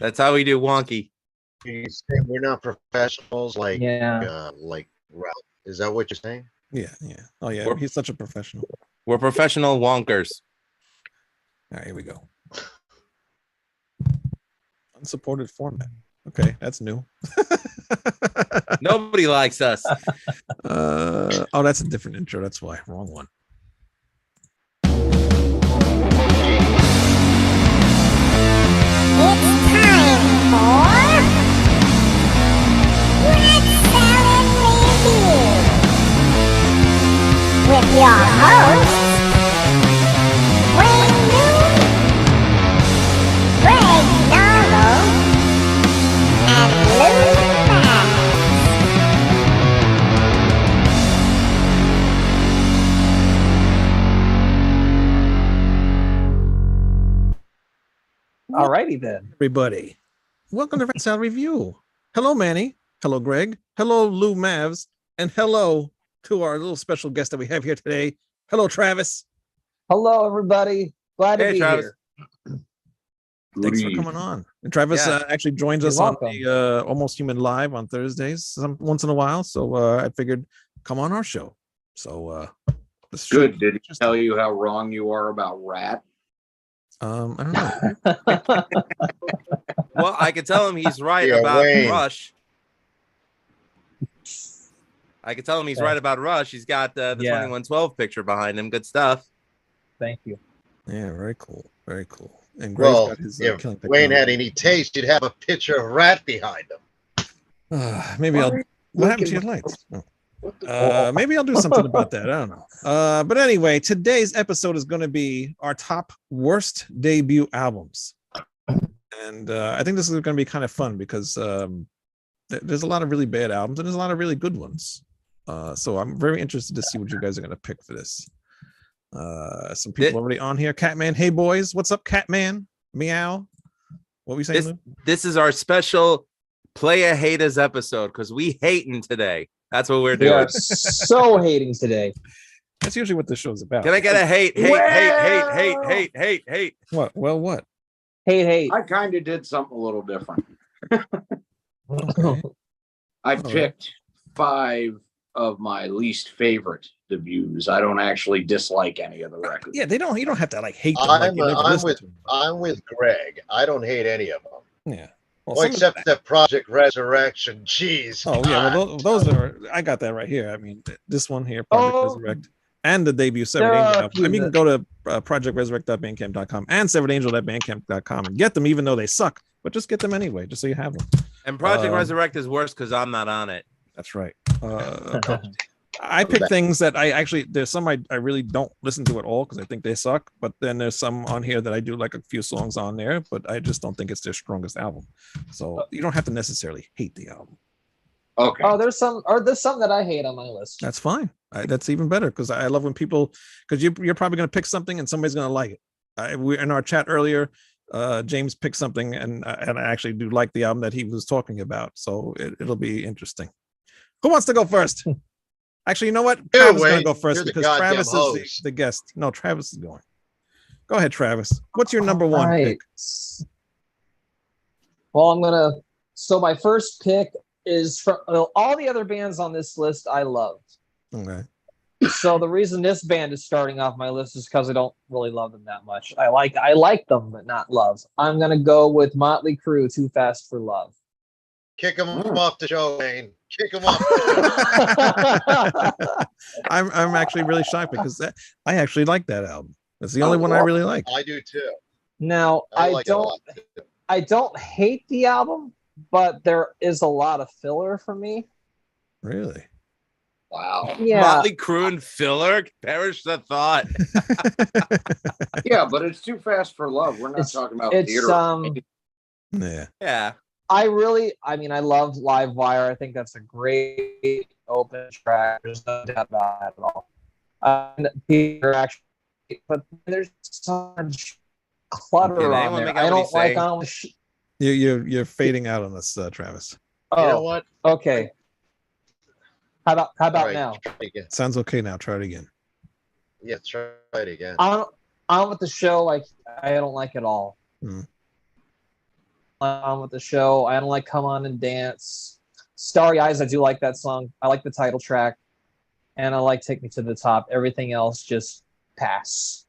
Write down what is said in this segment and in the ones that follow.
That's how we do wonky. You say we're not professionals like Ralph. Is that what you're saying? Yeah. Oh yeah, he's such a professional. We're professional wonkers. All right, here we go. Unsupported format. Okay, that's new. Nobody likes us. Oh, that's a different intro. That's why. Wrong one. It's time for Red Salad Review with your hosts, Wayne Moon, Greg Novel, and Lou Max. Alrighty then. Everybody, welcome to Red Salad Review. Hello, Manny. Hello, Greg. Hello, Lou Mavs. And hello to our little special guest that we have here today. Hello, Travis. Hello, everybody. Glad to be Travis. here. Thanks for coming on. And Travis actually joins us on the Almost Human Live on Thursdays once in a while. So I figured come on our show. So good. Did he tell you how wrong you are about rat? I don't know. Well, I can tell him he's right about Rush. I can tell him he's right about Rush. He's got the 2112 picture behind him. Good stuff. Thank you. Yeah, very cool. Very cool. And Greg's got his, if Wayne had any taste, you'd have a picture of Rat behind him. Maybe I'll. What happened to your lights? Maybe I'll do something about that. I don't know. But anyway, today's episode is going to be our top worst debut albums, and I think this is going to be kind of fun because there's a lot of really bad albums and there's a lot of really good ones. So I'm very interested to see what you guys are going to pick for this. Some people already on here. Catman, hey boys, what's up, Catman? Meow. What we saying? This is our special Playa Haters episode because we hating today. That's what we're doing. We are so hating today. That's usually what the show's about. Can I get a hate? What? Well, what? Hate. I kind of did something a little different. Okay. I picked 5 of my least favorite debuts. I don't actually dislike any of the records. Yeah, they don't. You don't have to like hate them. I'm with Greg. I don't hate any of them. Yeah. Well, except the Project Resurrection. Jeez. Oh yeah, well those are. I got that right here. I mean, this one here, Project Resurrect, and the debut Severed Angel album. I mean, you can go to projectresurrect.bandcamp.com and severedangel.bandcamp.com and get them, even though they suck. But just get them anyway, just so you have them. And Project Resurrect is worse because I'm not on it. That's right. I pick things that there's some I really don't listen to at all because I think they suck, but then there's some on here that I do like a few songs on there, but I just don't think it's their strongest album. So you don't have to necessarily hate the album. Okay. Oh, there's some that I hate on my list. That's fine. That's even better because I love when people, because you're probably going to pick something and somebody's going to like it. We in our chat earlier, James picked something and I actually do like the album that he was talking about. So it'll be interesting. Who wants to go first? Actually, you know what? Travis is going to go first because Travis is the guest. No, Travis is going. Go ahead, Travis. What's your number one pick? Well, so my first pick is from all the other bands on this list I loved. Okay. So the reason this band is starting off my list is because I don't really love them that much. I like them, but not love. I'm going to go with Motley Crue, Too Fast for Love. Kick him off the show, Wayne. Kick him off. I'm actually really shocked because I actually like that album. It's the only one I really like. I do too. Now I don't hate the album, but there is a lot of filler for me. Really? Wow. Yeah. Motley Crue and filler. Perish the thought. Yeah, but it's Too Fast for Love. We're not talking about theater. Yeah. I love Live Wire. I think that's a great open track. There's no doubt about that at all. Peter actually, but there's so much clutter on there. I don't like on. You're fading out on us, Travis. Oh, you know what? Okay. How about now? Sounds okay now. Try it again. Yeah, try it again. On with the show, I don't like it all. on with the show. I don't like Come On and Dance. Starry Eyes, I do like that song. I like the title track. And I like Take Me to the Top. Everything else, just pass.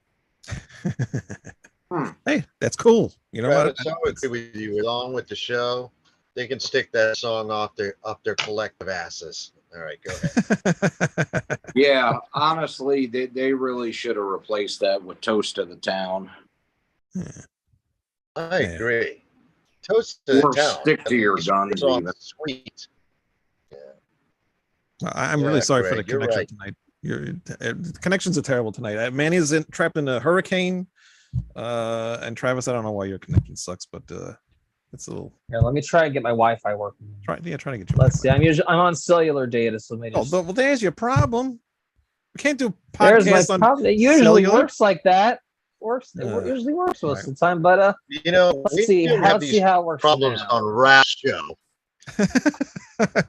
Hey, that's cool. You know what? Travis, I would agree with you. Along with the show, they can stick that song up their collective asses. All right, go ahead. Yeah, honestly, they really should have replaced that with Toast to the Town. I agree. Toast to the Or town. Stick to Your Guns. Song Even. sweet. I'm really sorry for the Greg, you're connection right. tonight. The connections are terrible tonight. Manny's trapped in a hurricane. And Travis, I don't know why your connection sucks, but it's a little. Here, let me try and get my Wi-Fi working. Try to get you. Let's see. I'm on cellular data, so maybe. Well, there's your problem. We can't do There's my podcasts on. problem. It usually cellular? works like that. It usually works most of the time, but You know, let's we see. do have Let's see these how it works. problems now. on Rap Show.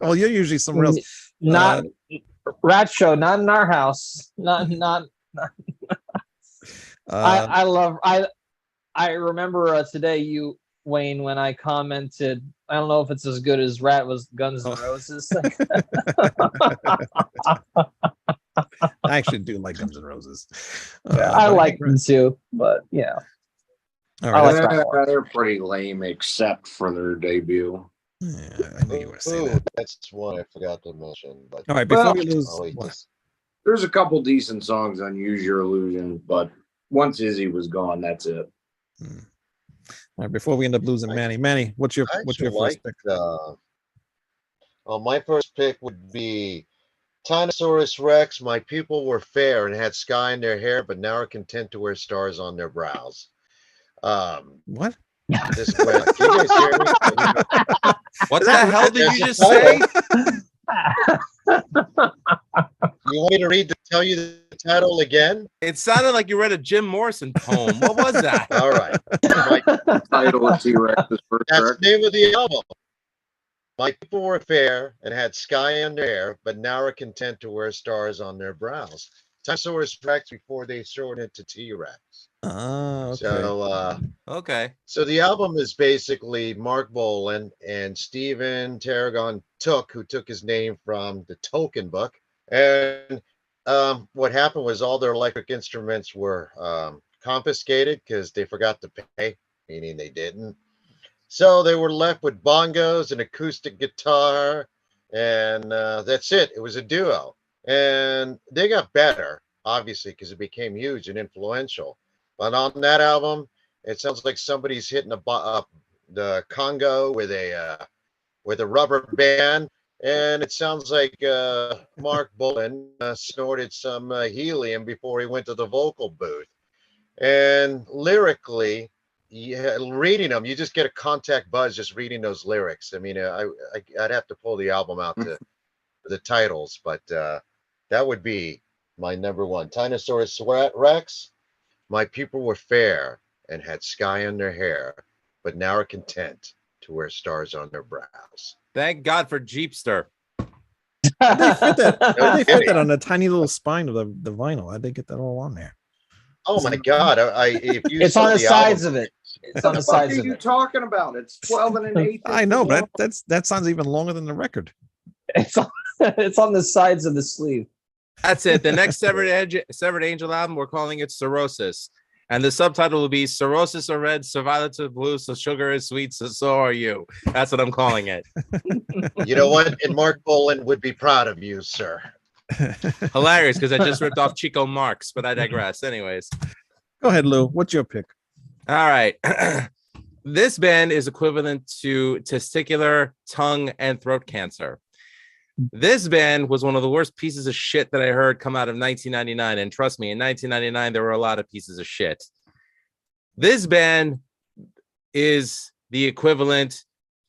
Well, you're usually somewhere else. Not Rat Show, not in our house. Not. I remember today you, Wayne, when I commented. I don't know if it's as good as Rat was Guns N' Roses. I actually do like Guns N' Roses. I like them too, but yeah. All I right. like that one. They're pretty lame except for their debut. Yeah, I knew you were saying Ooh, that. that's one I forgot to mention. But All right, before Well- we lose, oh, wait, what? There's a couple decent songs on Use Your Illusion, but once Izzy was gone, that's it. All right, before we end up losing Manny, what's your I first actually pick? Well, my first pick would be Tyrannosaurus Rex. My people were fair and had sky in their hair, but now are content to wear stars on their brows. What? This way, can you guys hear me? What the hell did you just That's say? You want me to tell you the title again? It sounded like you read a Jim Morrison poem. What was that? All right. My, Title of T-Rex's first that's record. the name of the album. My people were fair and had sky in their hair, but now are content to wear stars on their brows. Tyrannosaurus Rex before they shortened it to T-Rex. Okay. So, Okay. so the album is basically Mark Bolan and Stephen Tarragon who took his name from the Tolkien book. And what happened was all their electric instruments were confiscated because they forgot to pay, meaning they didn't. So they were left with bongos, an acoustic guitar, and that's it. It was a duo. And they got better, obviously, because it became huge and influential. But on that album, it sounds like somebody's hitting the Congo with a rubber band, and it sounds like Mark Bolan snorted some helium before he went to the vocal booth. And lyrically, reading them, you just get a contact buzz just reading those lyrics. I mean, I'd have to pull the album out to the titles, but that would be my number one. Tyrannosaurus Rex. My people were fair and had sky in their hair, but now are content to wear stars on their brows. Thank God for Jeepster. How'd they fit that? How'd they fit kidding. that on the tiny little spine of the vinyl? How'd they get that all on there? Oh my God! If you It's saw on the sides album, of it. It's What on the the fuck sides are of you it. talking about? It's 12 and an eighth. I know, but that sounds even longer than the record. It's on the sides of the sleeve. That's it. The next Severed Angel album, we're calling it Cirrhosis. And the subtitle will be Cirrhosis are red, so violet is blue, so sugar is sweet, so are you. That's what I'm calling it. you know what? And Mark Bolan would be proud of you, sir. Hilarious, because I just ripped off Chico Marx, but I digress. Anyways. Go ahead, Lou. What's your pick? All right. This band is equivalent to testicular, tongue, and throat cancer. This band was one of the worst pieces of shit that I heard come out of 1999. And trust me, in 1999, there were a lot of pieces of shit. This band is the equivalent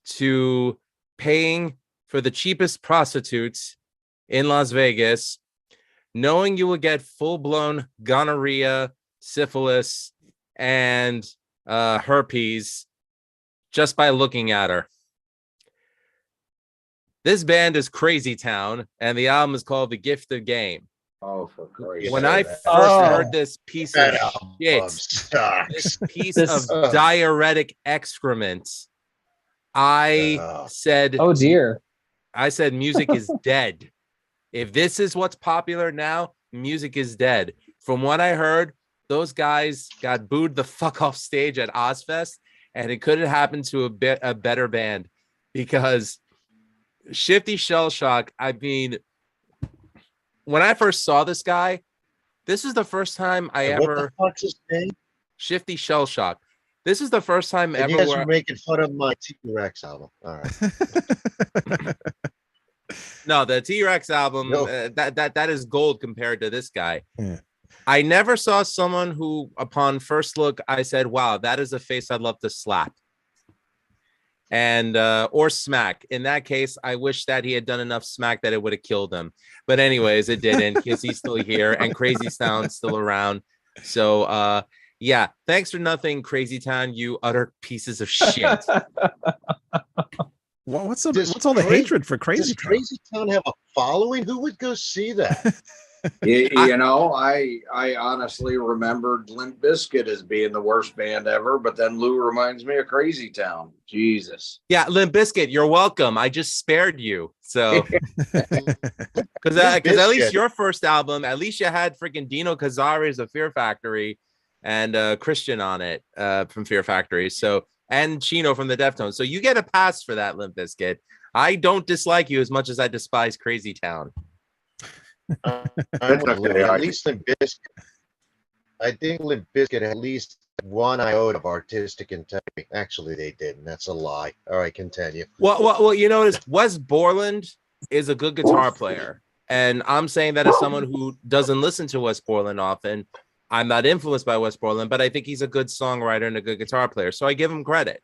to paying for the cheapest prostitutes in Las Vegas, knowing you will get full-blown gonorrhea, syphilis, and herpes just by looking at her. This band is Crazy Town, and the album is called The Gift of Game. Oh, for Christ's When sake. I first heard this piece of That album shit, sucks. this piece This- of diuretic excrement, I Oh. said, Oh dear. I said music is dead. If this is what's popular now, music is dead. From what I heard, those guys got booed the fuck off stage at Ozfest, and it couldn't happen to a better band because Shifty Shell Shock. I mean, when I first saw this guy, this is the first time I And what ever the fuck's his name? Shifty Shell Shock. This is the first time And ever you guys where were making fun of my T-Rex album. All right. no, the T-Rex album No. that is gold compared to this guy. Yeah. I never saw someone who, upon first look, I said, "Wow, that is a face I'd love to slap." And or smack. In that case, I wish that he had done enough smack that it would have killed him. But anyways, it didn't because he's still here and Crazy Town's still around. So yeah, thanks for nothing, Crazy Town, you utter pieces of shit. What's Does all the hatred for Crazy Does Town? Crazy Town have a following? Who would go see that? You know, I honestly remembered Limp Bizkit as being the worst band ever, but then Lou reminds me of Crazy Town. Jesus. Yeah, Limp Bizkit, you're welcome. I just spared you. So because at least Bizkit. your first album, at least you had freaking Dino Cazares of Fear Factory and Christian on it from Fear Factory. So and Chino from the Deftones. So you get a pass for that, Limp Bizkit. I don't dislike you as much as I despise Crazy Town. I'm That's with Lou. okay. At least Limp Bizkit. I think Limp Bizkit had at least one iota of artistic integrity. Actually, they didn't. That's a lie. All right, continue. Well, you notice Wes Borland is a good guitar player. And I'm saying that as someone who doesn't listen to Wes Borland often. I'm not influenced by Wes Borland, but I think he's a good songwriter and a good guitar player. So I give him credit.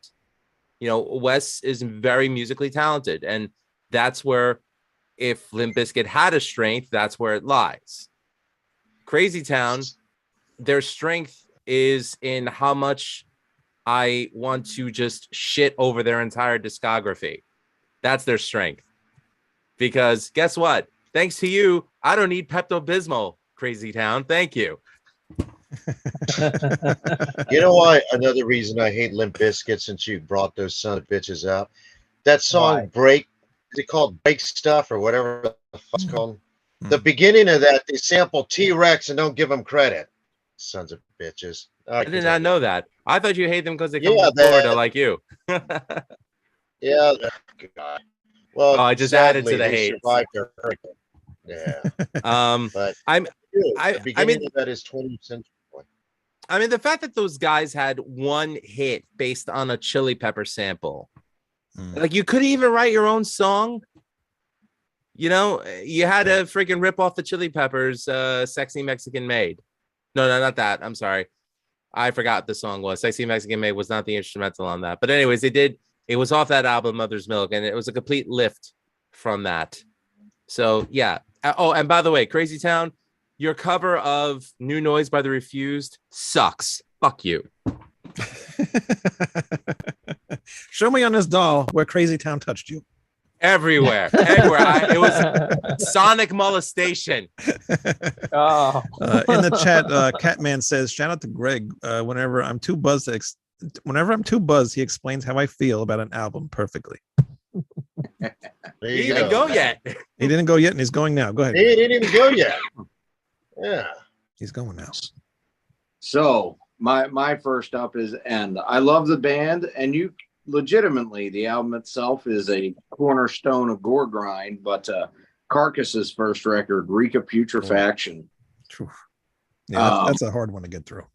You know, Wes is very musically talented. And that's where, if Limp Bizkit had a strength, that's where it lies. Crazy Town, their strength is in how much I want to just shit over their entire discography. That's their strength. Because guess what? Thanks to you, I don't need Pepto-Bismol, Crazy Town. Thank you. You know why? Another reason I hate Limp Bizkit, since you brought those son of bitches out. That song Why? "Break," is it called "Break Stuff" or whatever the fuck it's called? The beginning of that, they sample T-Rex and don't give them credit. Sons of bitches. I did not know that. I thought you hate them because they come Yeah, from Florida like you. Yeah. God. Well, Oh, I just added to sadly, the they hate. survived their hurricane. Yeah, but I'm- the I beginning mean- of that is 20th century. I mean, the fact that those guys had one hit based on a Chili Pepper sample, like you couldn't even write your own song. You know, you had to freaking rip off the Chili Peppers, "Sexy Mexican Maid." No, not that. I'm sorry, I forgot the song was. "Sexy Mexican Maid" was not the instrumental on that. But anyways, they did. It was off that album, Mother's Milk, and it was a complete lift from that. So yeah. Oh, and by the way, Crazy Town, your cover of "New Noise" by The Refused sucks. Fuck you. Show me on this doll where Crazy Town touched you. Everywhere. It was sonic molestation. Oh. In the chat, Catman says, "Shout out to Greg. Whenever I'm too buzzed, he explains how I feel about an album perfectly." There He you didn't go yet. He didn't go yet, and he's going now. Go ahead. He didn't even go yet. Yeah. He's going now. So my first up is End. I love the band, and you legitimately, the album itself is a cornerstone of gore grind, but Carcass's first record, Rika Putrefaction. True. Yeah, that's a hard one to get through.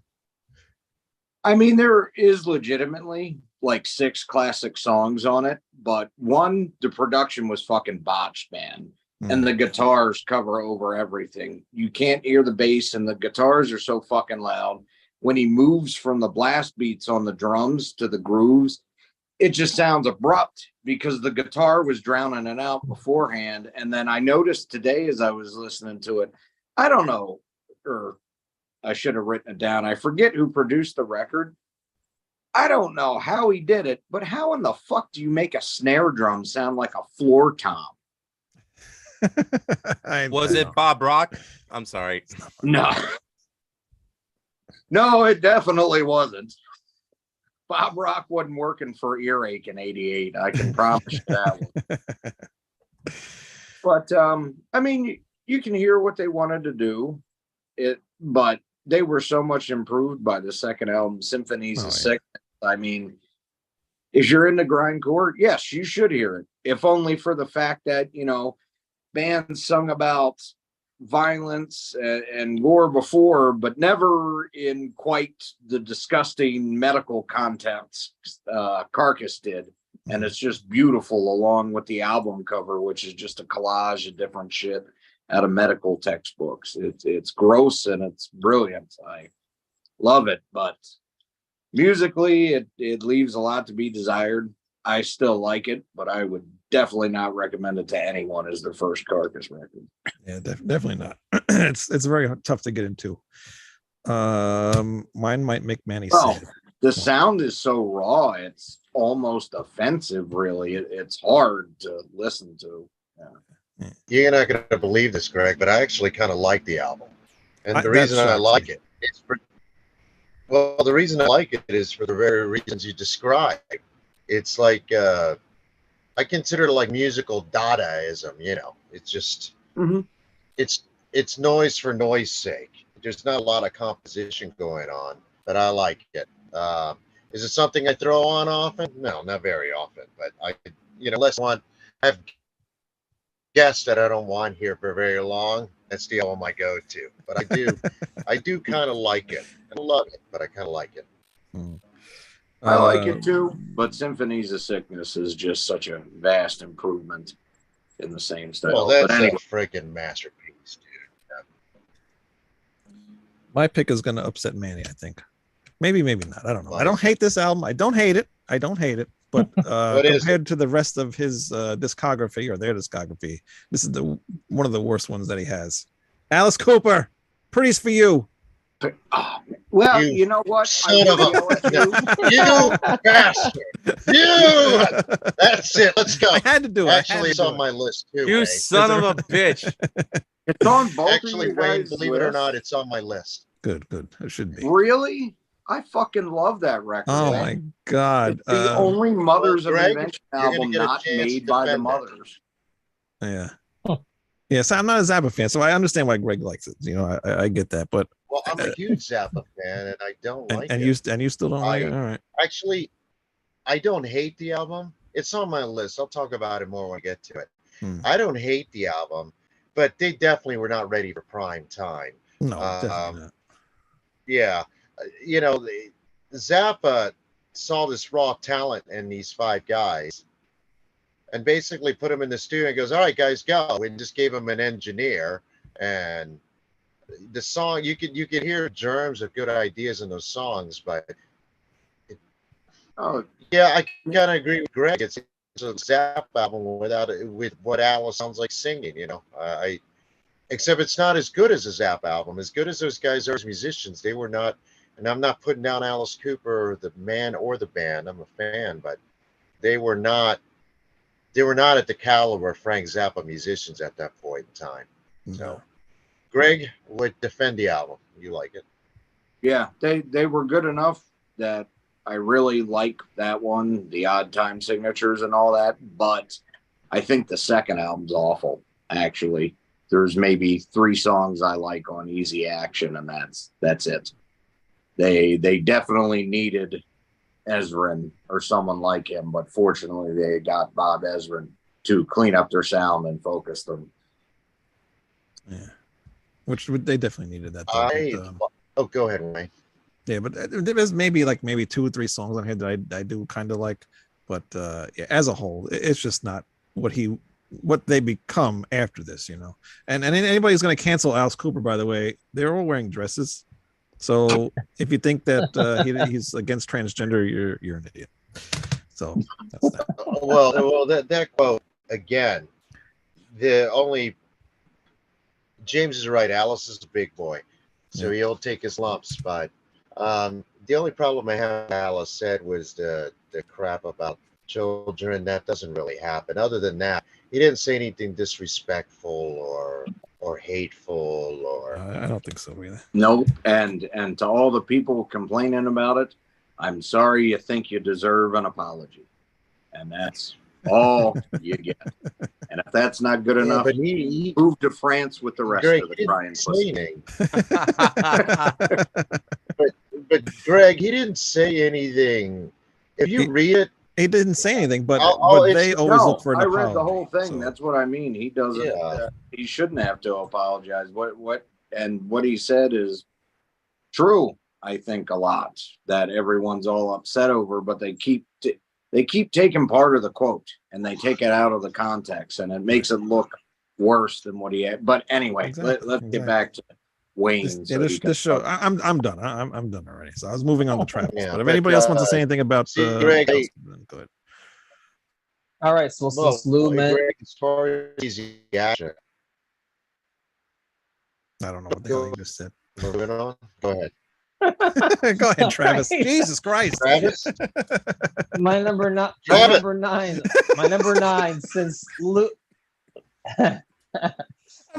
I mean, there is legitimately like 6 classic songs on it, but one, the production was fucking botched, man. And the guitars cover over everything. You can't hear the bass, and the guitars are so fucking loud. When he moves from the blast beats on the drums to the grooves, it just sounds abrupt because the guitar was drowning it out beforehand. And then I noticed today as I was listening to it, I don't know, or I should have written it down. I forget who produced the record. I don't know how he did it, but how in the fuck do you make a snare drum sound like a floor tom? Was it Bob Rock? I'm sorry. No. No, it definitely wasn't. Bob Rock wasn't working for Earache in '88. I can promise you that one. But I mean, you can hear what they wanted to do. But they were so much improved by the second album, Symphonies of Sickness. I mean, if you're into grindcore, yes, you should hear it. If only for the fact that, you know, bands sung about violence and gore before, but never in quite the disgusting medical context Carcass did. And it's just beautiful, along with the album cover, which is just a collage of different shit out of medical textbooks. It's gross and it's brilliant. I love it, but musically it leaves a lot to be desired. I still like it, but I would definitely not recommend it to anyone as their first Carcass record. Yeah, definitely not. It's very tough to get into. Mine might make Manny sad. The sound is so raw, it's almost offensive, really. It's hard to listen to. Yeah. You're not going to believe this, Greg, but I actually kind of like the album. And the reason I like it is the reason I like it is for the very reasons you described. It's like, I consider it like musical Dadaism, you know. It's just, it's noise for noise sake. There's not a lot of composition going on, but I like it. Is it something I throw on often? No, not very often, but I've guests that I don't want here for very long. That's the album I go to. But I do kind of like it. I don't love it, but I kind of like it. I like it too, but Symphonies of Sickness is just such a vast improvement in the same style. Well, that's a freaking masterpiece, dude. My pick is going to upset Manny, I think. Maybe not. I don't know. I don't hate this album. I don't hate it. But compared to the rest of his discography or their discography, this is one of the worst ones that he has. Alice Cooper, Pretty's for You. Well, you know what? Son of you bastard. You. That's it. Let's go. I had to do it. Actually, it's on my list too. You son of a bitch. It's on both. Actually, Wayne, believe it or not, it's on my list. Good. It should be. Really? I fucking love that record. Oh my God. It's the only Mothers of Greg, Invention album not made by the Mothers. Yeah. Yeah, so I'm not a Zappa fan, so I understand why Greg likes it. You know, I get that, but well, I'm a huge Zappa fan, and I don't like it. And you still don't like it? All right. Actually, I don't hate the album. It's on my list. I'll talk about it more when I get to it. I don't hate the album, but they definitely were not ready for prime time. No, definitely not. Yeah. You know, Zappa saw this raw talent in these five guys and basically put them in the studio and goes, all right, guys, go. And just gave them an engineer. And the song, you could hear germs of good ideas in those songs, but yeah, I kind of agree with Greg. It's a Zappa album with what Alice sounds like singing, you know. Except it's not as good as a Zappa album. As good as those guys are as musicians, they were not. And I'm not putting down Alice Cooper, the man or the band. I'm a fan, but they were not at the caliber of Frank Zappa musicians at that point in time. So, Greg would defend the album. You like it? Yeah, they were good enough that I really like that one, the Odd Time Signatures and all that. But I think the second album's awful. Actually, there's maybe 3 songs I like on Easy Action, and that's it. They definitely needed Ezrin or someone like him, but fortunately they got Bob Ezrin to clean up their sound and focus them. Yeah, which they definitely needed that. Go ahead, Wayne. Yeah, but there's maybe 2 or 3 songs on here that I do kind of like, but yeah, as a whole, it's just not what they become after this, you know. And anybody who's going to cancel Alice Cooper, by the way, they're all wearing dresses. So if you think that he's against transgender, you're an idiot. So that's that. Well, that quote again. James is right. Alice is a big boy, so he'll take his lumps. But the only problem I have with Alice said was the crap about children. That doesn't really happen. Other than that, he didn't say anything disrespectful or hateful or I don't think so either. Nope. And to all the people complaining about it, I'm sorry you think you deserve an apology. And that's all you get. And if that's not good Yeah, enough, but he move to France with the rest Greg, of the he crying didn't say pussy. anything. But Greg, he didn't say anything. If you read it, He didn't say anything, but it's they always No, look for an I apology. read the whole thing. so- That's what I mean. He doesn't. Yeah. He shouldn't have to apologize. What he said is true. I think a lot that everyone's all upset over, but they keep taking part of the quote and they take it out of the context, and it makes it look worse than what he had. But anyway, Exactly, let's get back to Wayne. this show, I'm done. I'm done already. So I was moving on to Travis. Yeah, but if but, anybody else wants to say anything about Greg, go ahead. All right, so well, since Lou meant Greg, as far as easy action, I don't know what the hell you just said. moving on. Go ahead, Go ahead, Travis. Right. Jesus Christ. Travis. my number not my Travis. number nine. My number nine since Lou. I'm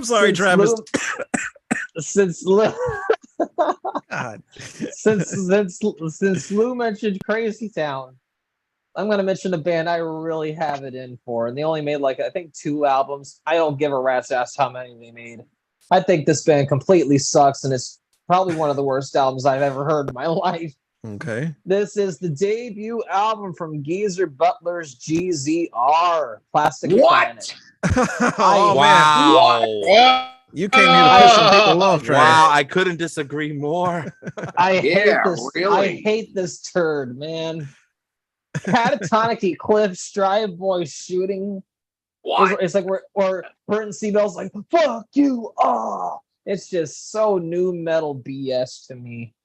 sorry, since Travis. Since Lou. God. since Lou mentioned Crazy Town, I'm gonna mention a band I really have it in for, and they only made like I think 2 albums. I don't give a rat's ass how many they made. I think this band completely sucks, and it's probably one of the worst albums I've ever heard in my life. Okay. This is the debut album from Geezer Butler's GZR, Plastic Planet. Oh man, Wow. you came here to piss some people off, Travis. Wow, I couldn't disagree more. I hate Yeah, this. really? I hate this turd, man. Catatonic Eclipse, Drive Boy shooting. It's like or Burton C. Bell's like, fuck you. Oh, it's just so new metal BS to me.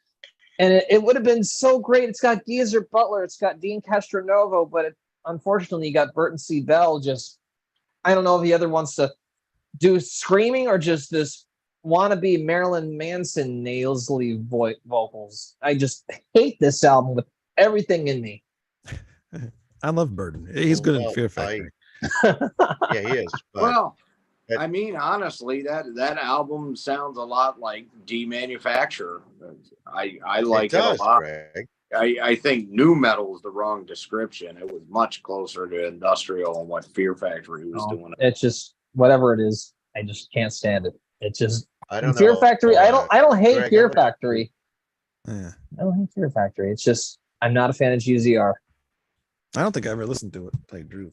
And it would have been so great. It's got Geezer Butler, it's got Dean Castronovo, but unfortunately, you got Burton C. Bell. Just, I don't know if he either wants to do screaming or just this wannabe Marilyn Manson nasally vocals. I just hate this album with everything in me. I love Burton. He's good in Fear Factory. Yeah, he is. But Well, I mean, honestly, that album sounds a lot like Demanufacture. I like it does, a lot. Greg. I think new metal is the wrong description. It was much closer to industrial and what Fear Factory was doing. It's just whatever it is. I just can't stand it. It's just I don't Fear know. Factory. I don't hate Greg, Fear I'm- Factory. Yeah. I don't hate Fear Factory. It's just I'm not a fan of GZR. I don't think I ever listened to it. Like Drew.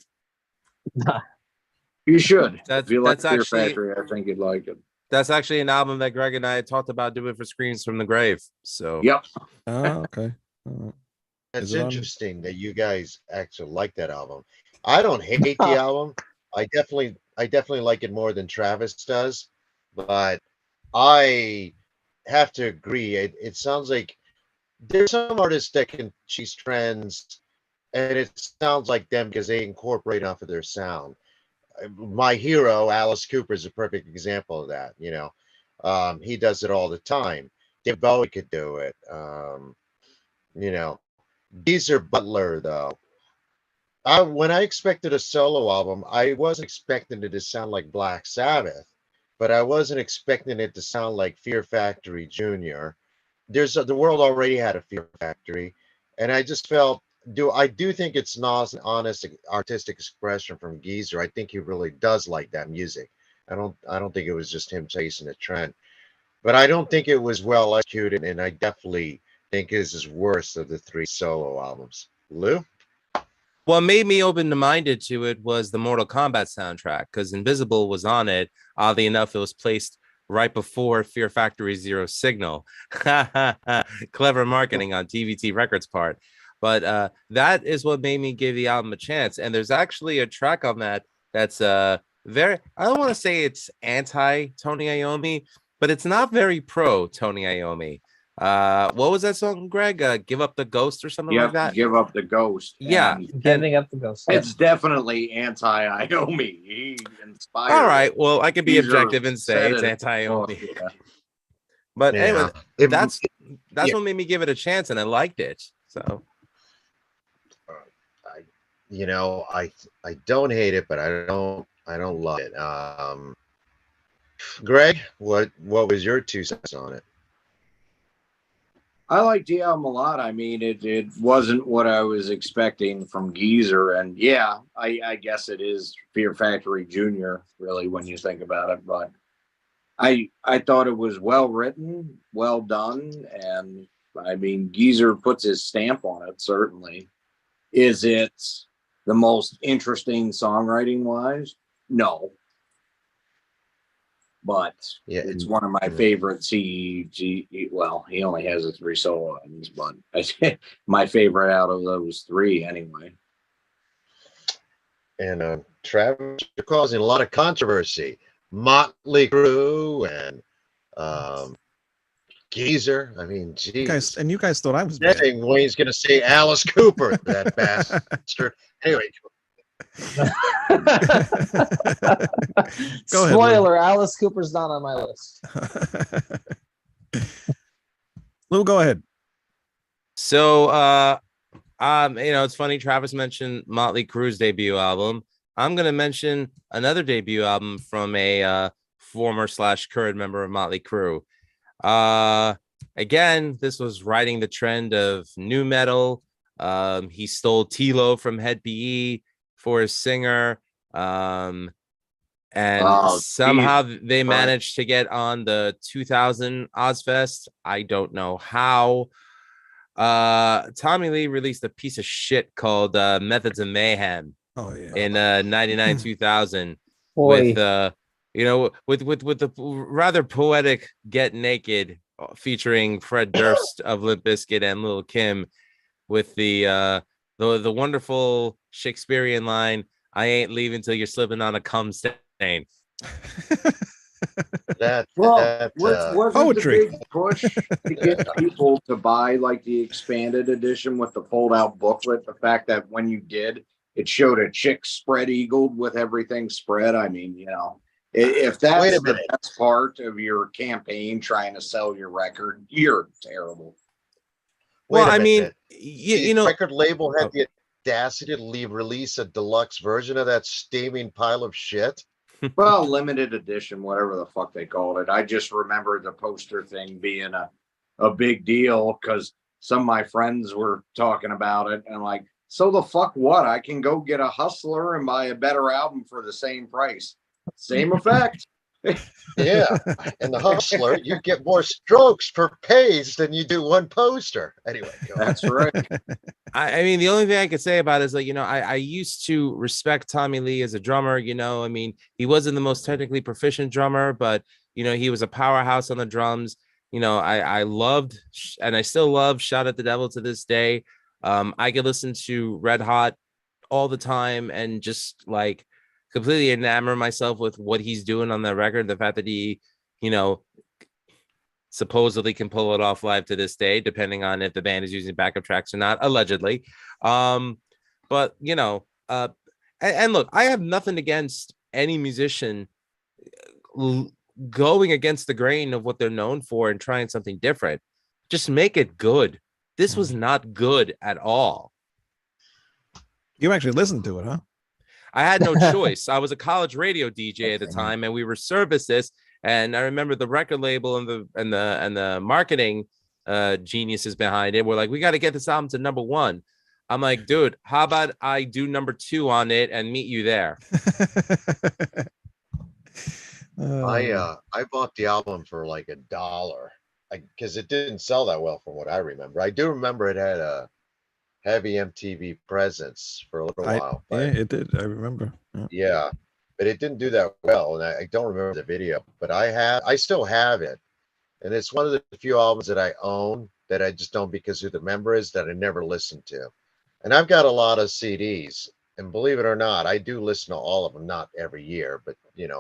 You should. That's- if you like that's Fear actually- Factory, I think you'd like it. That's actually an album that Greg and I had talked about doing for Screens from the Grave. So Yep. Oh, okay. It's Is it on- interesting that you guys actually like that album. I don't hate the album. I definitely like it more than Travis does, but I have to agree. It sounds like there's some artists that can chase trends, and it sounds like them because they incorporate off of their sound. My hero, Alice Cooper, is a perfect example of that. You know, he does it all the time. Dave Bowie could do it. You know, Geezer Butler, though. When I expected a solo album, I wasn't expecting it to sound like Black Sabbath, but I wasn't expecting it to sound like Fear Factory Jr. The world already had a Fear Factory, and I just felt I do think it's Nas' honest artistic expression from Geezer. I think he really does like that music. I don't think it was just him chasing a trend, but I don't think it was well executed, and I definitely think this is worst of the 3 solo albums. Lou? what made me open-minded to it was the Mortal Kombat soundtrack, because Invisible was on it. Oddly enough, it was placed right before Fear Factory Zero Signal. Clever marketing on TVT Records' part. But that is what made me give the album a chance. And there's actually a track on that that's very, I don't want to say it's anti Tony Iommi, but it's not very pro Tony Iommi. What was that song, Greg? Give Up the Ghost or something like that? Give Up the Ghost. Yeah. And Giving up the ghost. it's definitely anti-Iommi. He inspired. All right. Well, I could be Geezer objective and say said it's it. anti Iommi. Yeah. But anyway, If- that's yeah. what made me give it a chance, and I liked it. So you know, I don't hate it, but I don't love it. Greg, what was your 2 cents on it? I liked the album a lot. I mean, it wasn't what I was expecting from Geezer, and yeah, I guess it is Fear Factory Junior. Really, when you think about it, but I thought it was well written, well done, and I mean, Geezer puts his stamp on it. Certainly, is it the most interesting songwriting wise? No, but Yeah, it's one of my favorites. Well, he only has the 3 solo albums, but my favorite out of those 3 anyway. and Travis, you're causing a lot of controversy. Motley Crue and Geezer. I mean, geez. You guys thought I was Next bad. thing Wayne's gonna say Alice Cooper, that bastard. Anyway, Go ahead, Spoiler: Alice Cooper's not on my list. Lou, go ahead. So, it's funny. Travis mentioned Motley Crue's debut album. I'm gonna mention another debut album from a former / current member of Motley Crue. Again, this was riding the trend of new metal. He stole Tilo from Hed PE for his singer. And somehow they managed to get on the 2000 Ozfest. I don't know how. Tommy Lee released a piece of shit called Methods of Mayhem in 99 2000 with the rather poetic Get Naked featuring Fred Durst of Limp Bizkit and Lil' Kim with the wonderful Shakespearean line, "I ain't leaving till you're slipping on a cum stain." Wasn't poetry. the big push to get people to buy like the expanded edition with the fold-out booklet? The fact that when you did, it showed a chick spread eagled with everything spread. I mean, if that's the best part of your campaign, trying to sell your record, you're terrible. Well, I mean, the record label had the audacity to release a deluxe version of that steaming pile of shit. Well, limited edition, whatever the fuck they called it. I just remember the poster thing being a big deal because some of my friends were talking about it and like, so the fuck what? I can go get a Hustler and buy a better album for the same price. Same effect. Yeah. And the Hustler, you get more strokes per page than you do one poster. Anyway, that's right. I mean, the only thing I could say about it is like, I used to respect Tommy Lee as a drummer. I mean, he wasn't the most technically proficient drummer, but, he was a powerhouse on the drums. I loved, and I still love Shout at the Devil to this day. I could listen to Red Hot all the time and just like completely enamor myself with what he's doing on that record. The fact that he, supposedly can pull it off live to this day, depending on if the band is using backup tracks or not, allegedly. But and look, I have nothing against any musician going against the grain of what they're known for and trying something different. Just make it good. This was not good at all. You actually listened to it, huh? I had no choice. I was a college radio DJ at the time, and we were service this. And I remember the record label and the marketing geniuses behind it were like, "We got to get this album to #1." I'm like, dude, how about I do #2 on it and meet you there? I bought the album for like $1 because it didn't sell that well from what I remember. I do remember it had a heavy MTV presence for a little while. Yeah, it did. I remember. Yeah, but it didn't do that well, and I don't remember the video. But I still have it, and it's one of the few albums that I own that I just don't because who the member is that I never listened to. And I've got a lot of CDs, and believe it or not, I do listen to all of them, not every year, but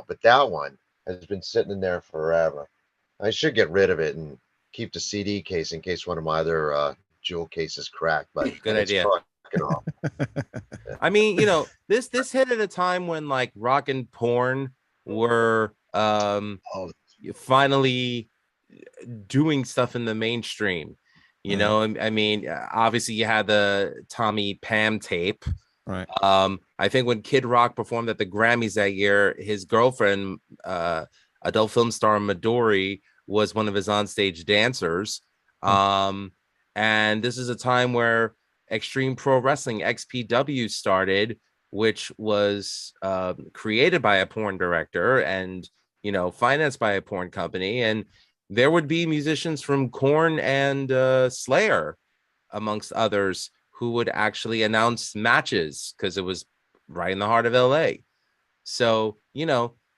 but that one has been sitting in there forever. I should get rid of it and keep the CD case in case one of my other jewel cases cracked. But good idea. I mean, this hit at a time when like rock and porn were finally doing stuff in the mainstream. I mean, obviously you had the Tommy Pam tape. Right. I think when Kid Rock performed at the Grammys that year, his girlfriend, adult film star Midori, was one of his onstage dancers. And this is a time where Extreme Pro Wrestling XPW started, which was created by a porn director and financed by a porn company, and there would be musicians from Korn and Slayer, amongst others, who would actually announce matches because it was right in the heart of LA. So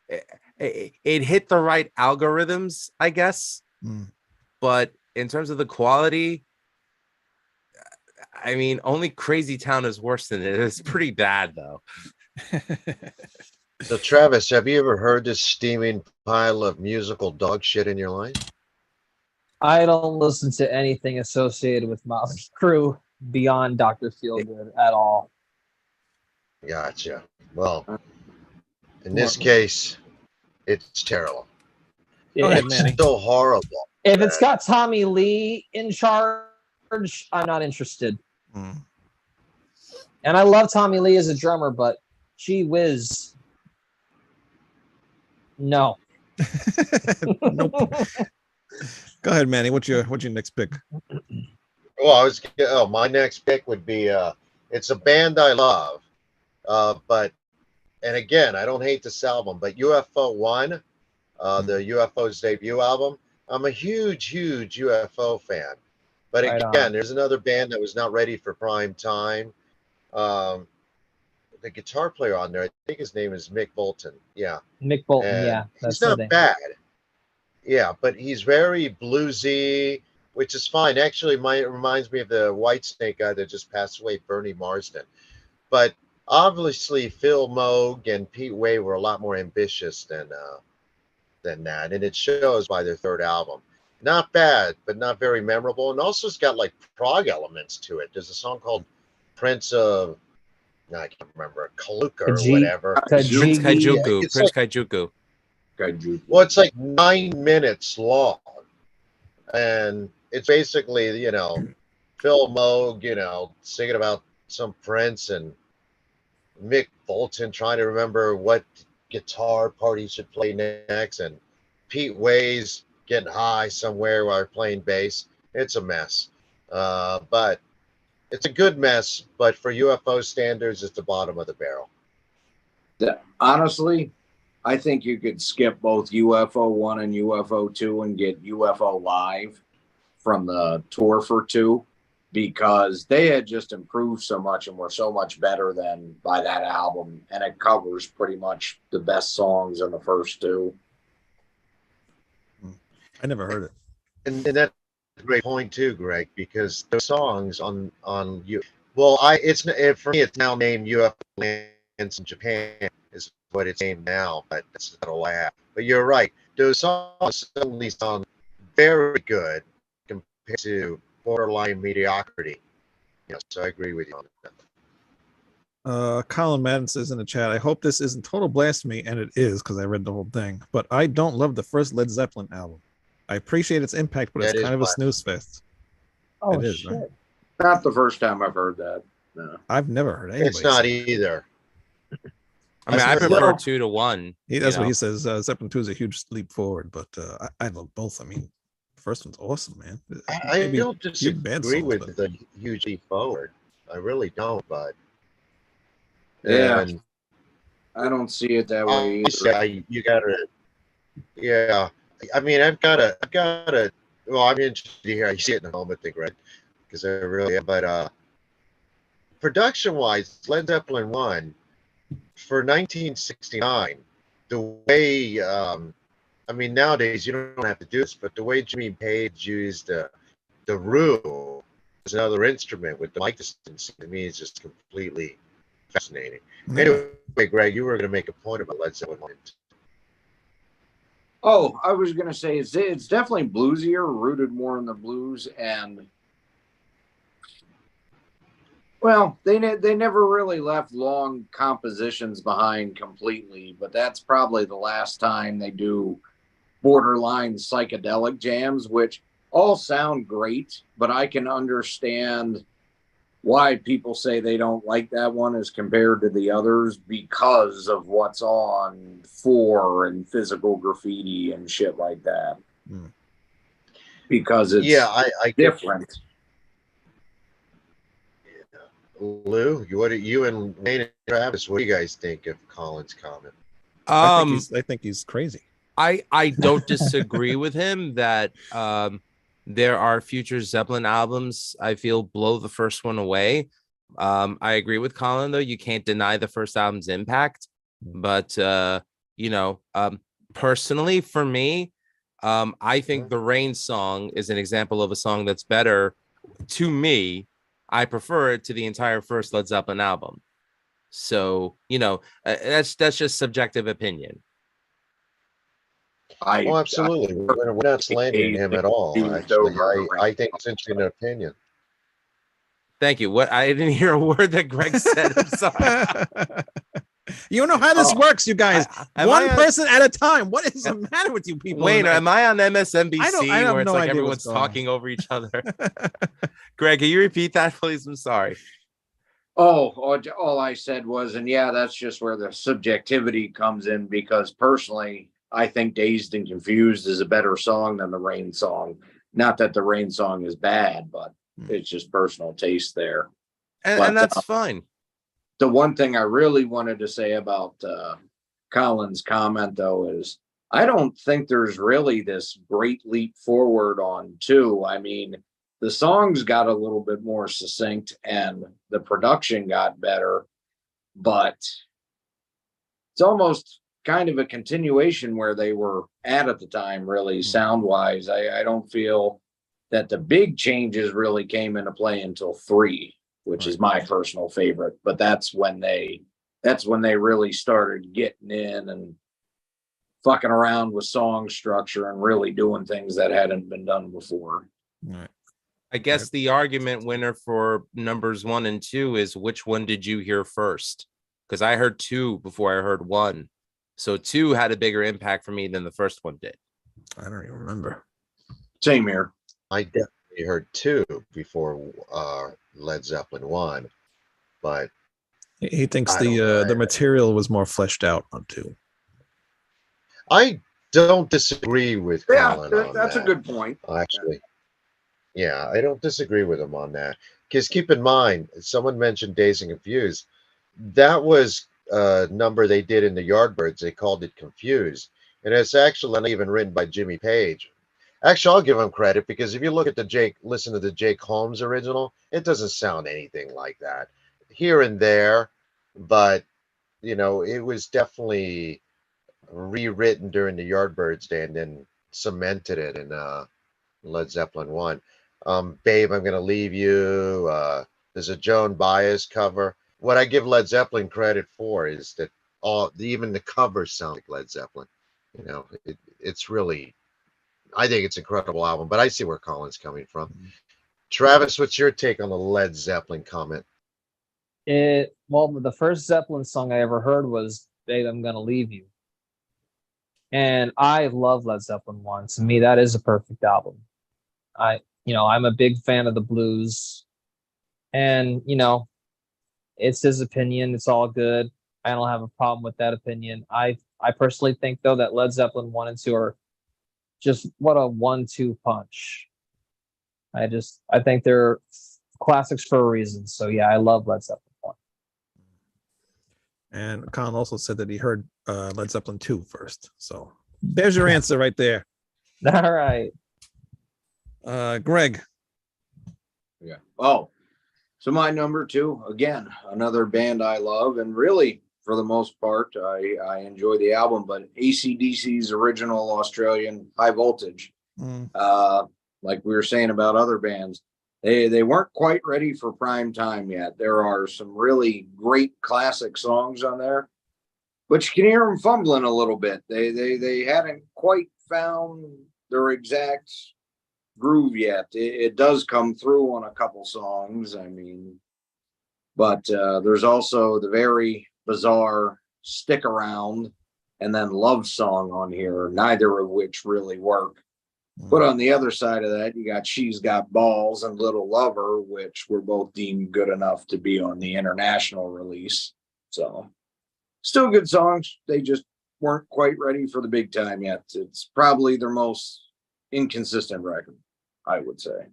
it hit the right algorithms, I guess. But in terms of the quality, I mean, only Crazy Town is worse than it. It's pretty bad, though. So, Travis, have you ever heard this steaming pile of musical dog shit in your life? I don't listen to anything associated with Motley Crue beyond Dr. Feelgood at all. Gotcha. Well, in this case, it's terrible. It's so horrible. If it's got Tommy Lee in charge, I'm not interested. And I love Tommy Lee as a drummer, but gee whiz. No. Nope. Go ahead, Manny. What's your next pick? Well, my next pick would be it's a band I love, and again, I don't hate this album, but UFO 1, the UFO's debut album. I'm a huge UFO fan, but again, there's another band that was not ready for prime time. The guitar player on there, I think his name is Mick Bolton. Yeah, Mick Bolton. And he's not bad. Yeah, but he's very bluesy, which is fine. Actually, it reminds me of the Whitesnake guy that just passed away, Bernie Marsden. But obviously, Phil Moog and Pete Way were a lot more ambitious than that, and it shows by their third album. Not bad, but not very memorable. And also, it's got like prog elements to it. There's a song called Prince of, I can't remember, Kaluka or whatever. Prince Kaijuku. Well, it's like 9 minutes long, and it's basically Phil Moog singing about some Prince and Mick Bolton trying to remember what guitar part he should play next, and Pete Way's getting high somewhere while playing bass. It's a mess, but it's a good mess. But for UFO standards, it's the bottom of the barrel. Honestly, I think you could skip both UFO 1 and UFO 2 and get UFO Live from the tour for 2, because they had just improved so much and were so much better than by that album, and it covers pretty much the best songs in the first 2. I never heard it. And that's a great point too, Greg, because those songs on you. Well, for me, it's now named UFO Lands in Japan is what it's named now, but that's not all I have. But you're right; those songs suddenly sound very good compared to borderline mediocrity. So I agree with you on that. Colin Madden says in the chat, I hope this isn't total blasphemy, and it is because I read the whole thing. But I don't love the first Led Zeppelin album. I appreciate its impact, but it's kind of a snooze fest. Oh, it is, shit. right? Not the first time I've heard that. No. I've never heard anybody. It's not say either. I mean, I prefer 2 to 1. That's what he says. Zeppelin 2 is a huge leap forward, but I love both. I mean, the first one's awesome, man. I don't disagree with the huge leap forward. I really don't, but yeah, I don't see it that way either. You gotta, yeah. I mean, I've got to. Well, I'm interested to hear how you see it in a moment, Greg, because I really am. But production-wise, Led Zeppelin 1 for 1969, the way I mean, nowadays you don't have to do this, but the way Jimmy Page used the room as another instrument with the mic distance, to me, is just completely fascinating. Anyway, Greg, you were going to make a point about Led Zeppelin 1. Oh, I was going to say it's definitely bluesier, rooted more in the blues, and well, they never really left long compositions behind completely, but that's probably the last time they do borderline psychedelic jams, which all sound great, but I can understand why people say they don't like that one as compared to the others because of what's on 4 and Physical Graffiti and shit like that. because it's I different. Lou, what do you and Wayne and Travis? What do you guys think of Colin's comment? I think he's crazy. I don't disagree with him that there are future Zeppelin albums I feel blow the first one away. I agree with Colin, though. You can't deny the first album's impact. But personally, for me, I think the Rain song is an example of a song that's better to me. I prefer it to the entire first Led Zeppelin album. So, that's just subjective opinion. Absolutely. We're not slandering him at all. Actually, I think it's interesting opinion. Thank you. What? I didn't hear a word that Greg said. I'm sorry. You know how this works, you guys. One person at a time. What is the matter with you people? Wayne, am I on MSNBC I have where it's no like idea everyone's talking over each other? Greg, can you repeat that, please? I'm sorry. All I said was, and yeah, that's just where the subjectivity comes in, because personally, I think Dazed and Confused is a better song than the Rain song. Not that the Rain song is bad, but it's just personal taste there. And that's fine. The one thing I really wanted to say about Colin's comment, though, is I don't think there's really this great leap forward on 2. I mean, the songs got a little bit more succinct and the production got better, but it's almost kind of a continuation where they were at the time, really, sound-wise. I don't feel that the big changes really came into play until 3. Which is my personal favorite, but that's when they really started getting in and fucking around with song structure and really doing things that hadn't been done before. Right. I guess the argument winner for numbers 1 and 2 is which one did you hear first? Because I heard 2 before I heard 1. So 2 had a bigger impact for me than the first one did. I don't even remember. Same here. I definitely heard 2 before Led Zeppelin 1, but he thinks the material was more fleshed out on 2. I don't disagree with Colin on that's that. A good point. Actually, yeah, I don't disagree with him on that. Because keep in mind, someone mentioned Dazed and Confused. That was a number they did in the Yardbirds. They called it Confused, and it's actually not even written by Jimmy Page. Actually, I'll give him credit, because if you look at listen to the Jake Holmes original, it doesn't sound anything like that. Here and there, but it was definitely rewritten during the Yardbirds day and then cemented it in Led Zeppelin 1. Babe, I'm Gonna Leave You. There's a Joan Baez cover. What I give Led Zeppelin credit for is that even the covers sound like Led Zeppelin. It's really, I think it's an incredible album, but I see where Colin's coming from. Travis, what's your take on the Led Zeppelin comment? The first Zeppelin song I ever heard was "Babe, I'm Gonna Leave You," and I love Led Zeppelin 1. To me, that is a perfect album. I'm a big fan of the blues, and it's his opinion. It's all good. I don't have a problem with that opinion. I personally think, though, that Led Zeppelin 1 and 2 are just what a 1-2 punch. I think they're classics for a reason. So yeah, I love Led Zeppelin 1. And Colin also said that he heard Led Zeppelin 2 first. So there's your answer right there. All right. Greg. Yeah. So my number 2, again, another band I love, and really, for the most part, I enjoy the album, but AC/DC's original Australian High Voltage. Like we were saying about other bands, they weren't quite ready for prime time yet. There are some really great classic songs on there, but you can hear them fumbling a little bit. They hadn't quite found their exact groove yet. It does come through on a couple songs, but there's also the very bizarre Stick Around and then Love Song on here, neither of which really work. But on the other side of that, you got She's Got Balls and Little Lover, which were both deemed good enough to be on the international release. So still good songs. They just weren't quite ready for the big time yet. It's probably their most inconsistent record. I would say.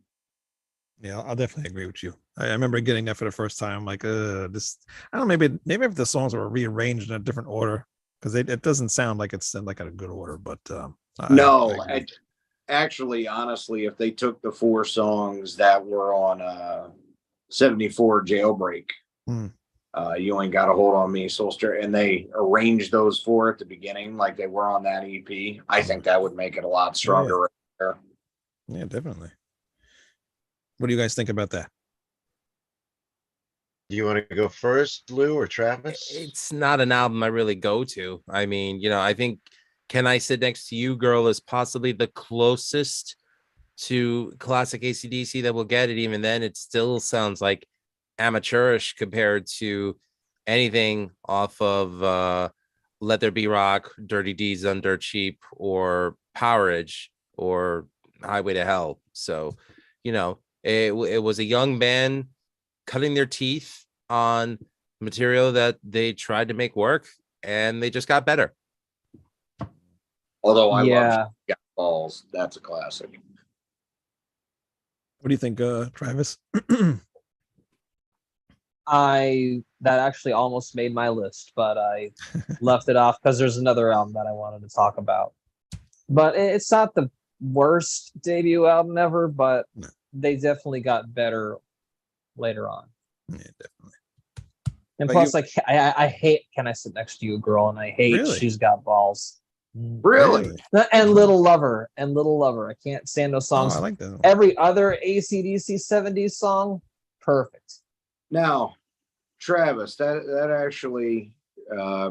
Yeah, I'll definitely agree with you. I remember getting that for the first time. Like, this, I don't know, maybe if the songs were rearranged in a different order, because it doesn't sound like it's in like a good order. But No, I agree. actually, honestly, if they took the 4 songs that were on 74 Jailbreak, Hmm. You Ain't Got a Hold on Me, Soulster, and they arranged those 4 at the beginning like they were on that EP, I think that would make it a lot stronger right there. Yeah, definitely. What do you guys think about that? Do you want to go first, Lou or Travis? It's not an album I really go to. I mean, I think Can I Sit Next to You, Girl is possibly the closest to classic AC/DC that we'll get it. Even then, it still sounds like amateurish compared to anything off of Let There Be Rock, Dirty Deeds Done Dirt Cheap, or Powerage, or Highway to Hell. So, it was a young band cutting their teeth on material that they tried to make work, and they just got better. Although I Yeah. love Got Balls, that's a classic. What do you think, Travis? That actually almost made my list, but I left it off because there's another album that I wanted to talk about. But it's not the worst debut album ever, but No. they definitely got better later on. Yeah, definitely. And But plus, like, I hate Can I Sit Next to You, Girl, and I hate Really? She's Got Balls. Really? And Little Lover. I can't stand those Oh, songs. I like that one. Every other AC/DC 70s song, perfect. Now, Travis, that actually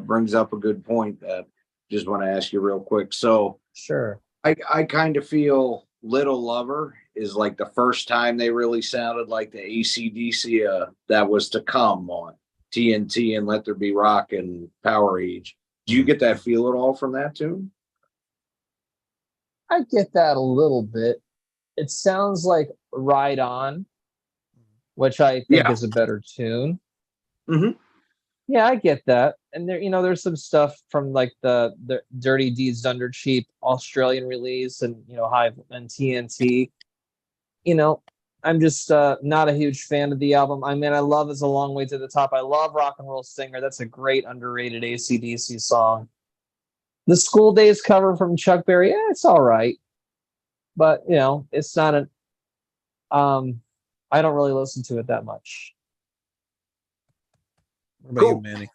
brings up a good point that just want to ask you real quick. So Sure. I kind of feel Little Lover is like the first time they really sounded like the AC/DC that was to come on TNT and Let There Be Rock and Power Age. Do you get that feel at all from that tune? I get that a little bit. It sounds like Ride On, which I think is a better tune. Mhm. Yeah, I get that. And there's some stuff from like the Dirty Deeds Done Dirt Cheap Australian release and Hive and TNT. I'm just not a huge fan of the album. I mean, I love It's a Long Way to the Top. I love Rock and Roll Singer. That's a great underrated AC/DC song. The School Days cover from Chuck Berry, it's all right. But it's not an I don't really listen to it that much. What about Cool. you, Manny?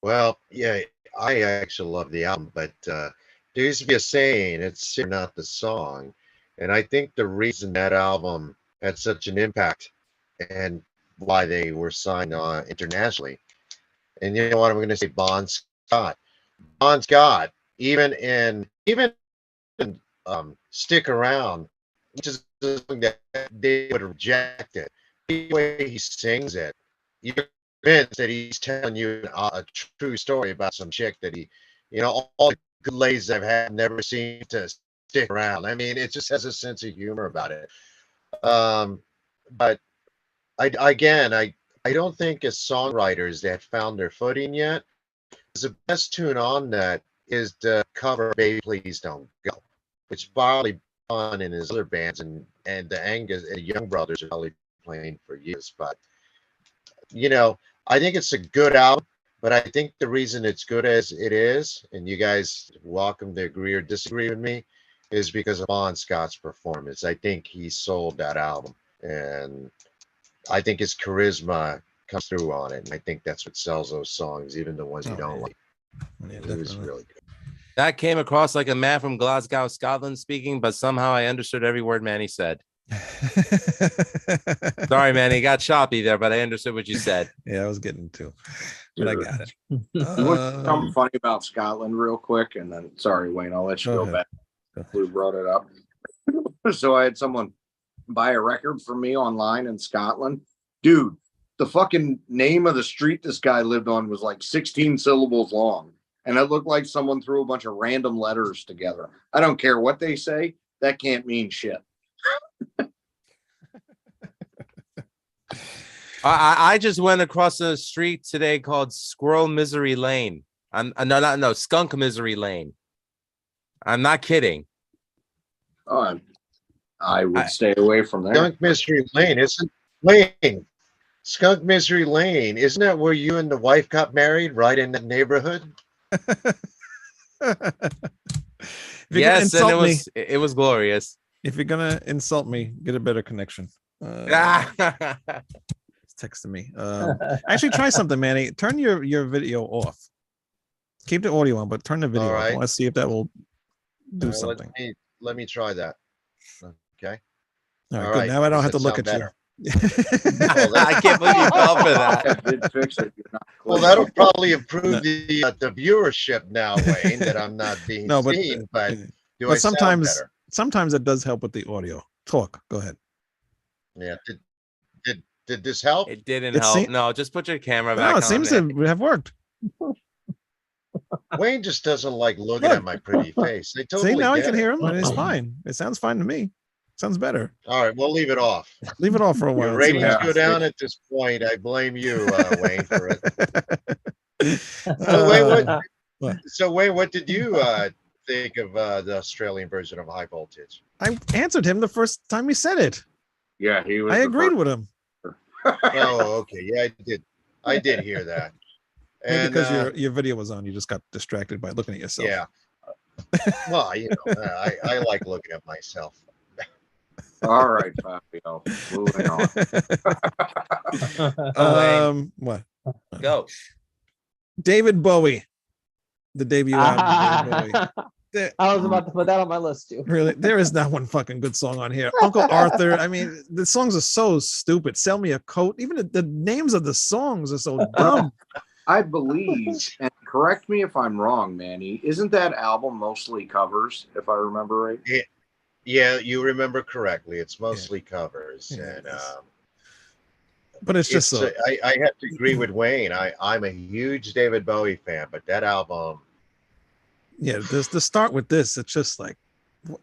Well, yeah, I actually love the album, but there used to be a saying, it's not the song. And I think the reason that album had such an impact and why they were signed on internationally. And you know what I'm going to say, Bon Scott. Bon Scott, even Stick Around, which is something that they would reject it. The way he sings it, you're convinced that he's telling you a true story about some chick that all the good ladies I've had never seem to stick around. I mean, it just has a sense of humor about it. But I don't think as songwriters they had found their footing yet. The best tune on that is the cover "Baby Please Don't Go," which Bobby Bon and his other bands and the Angus and the Young Brothers are probably playing for years. But I think it's a good album. But I think the reason it's good as it is, and you guys welcome to agree or disagree with me, is because of Bon Scott's performance. I think he sold that album, and I think his charisma comes through on it. And I think that's what sells those songs, even the ones you don't like. Yeah, It was definitely. really good. That came across like a man from Glasgow, Scotland speaking, but somehow I understood every word Manny said. Sorry, Manny, got choppy there, but I understood what you said. Yeah, I was getting to, but I got it. You want something funny about Scotland real quick, and then sorry, Wayne, I'll let you Go go ahead. back. Who brought it up? So I had someone buy a record for me online in Scotland. Dude, the fucking name of the street this guy lived on was like 16 syllables long. And it looked like someone threw a bunch of random letters together. I don't care what they say. That can't mean shit. I just went across the street today called Squirrel Misery Lane. No, Skunk Misery Lane. I'm not kidding. Oh, I would stay away from there. Skunk Mystery Lane isn't Lane. Skunk Mystery Lane, isn't that where you and the wife got married, right in that neighborhood? Yes, and it was glorious. If you're gonna insult me, get a better connection. It's texting me. Actually, try something, Manny. Turn your video off. Keep the audio on, but turn the video All right. off. Let's see if that will do something. Let me try that. Okay. All right, All good. right. Now I don't have to Does look that at sound you. I can't believe you fell for that. That did fix it. You're not Well, close. that'll probably improve the viewership now, Wayne, that I'm not being No, but seen. But do but I sound better? sometimes it does help with the audio. Talk. Go ahead. Yeah. Did this help? It didn't It help. seem- No, just put your camera back No, it on. seems there. to have worked. Wayne just doesn't like looking Look. at my pretty face. I totally See, now I get can it. hear him, and it's fine. It sounds fine to me. Sounds better. All right, we'll leave it off. Leave it off for a while. Your and see what ratings happens. go down at this point. I blame you, Wayne, for it. What? So, Wayne, what did you think of the Australian version of High Voltage? I answered him the first time he said it. Yeah, he was. I the agreed first- with him. Oh, okay. Yeah, I did hear that. Maybe And because your video was on, you just got distracted by looking at yourself. yeah. Well, I like looking at myself. All right, Fabio. Moving on. What? Go. David Bowie, the debut album. David Bowie. I was about to put that on my list too. Really, there is not one fucking good song on here. Uncle Arthur. I mean, the songs are so stupid. Sell Me a Coat. Even the names of the songs are so dumb. I believe, and correct me if I'm wrong, Manny, isn't that album mostly covers, if I remember right? Yeah, you remember correctly. It's mostly covers, Yeah, and it is. But it's just so. I have to agree with Wayne. I'm a huge David Bowie fan, but that album. Yeah, this to start with this, it's just like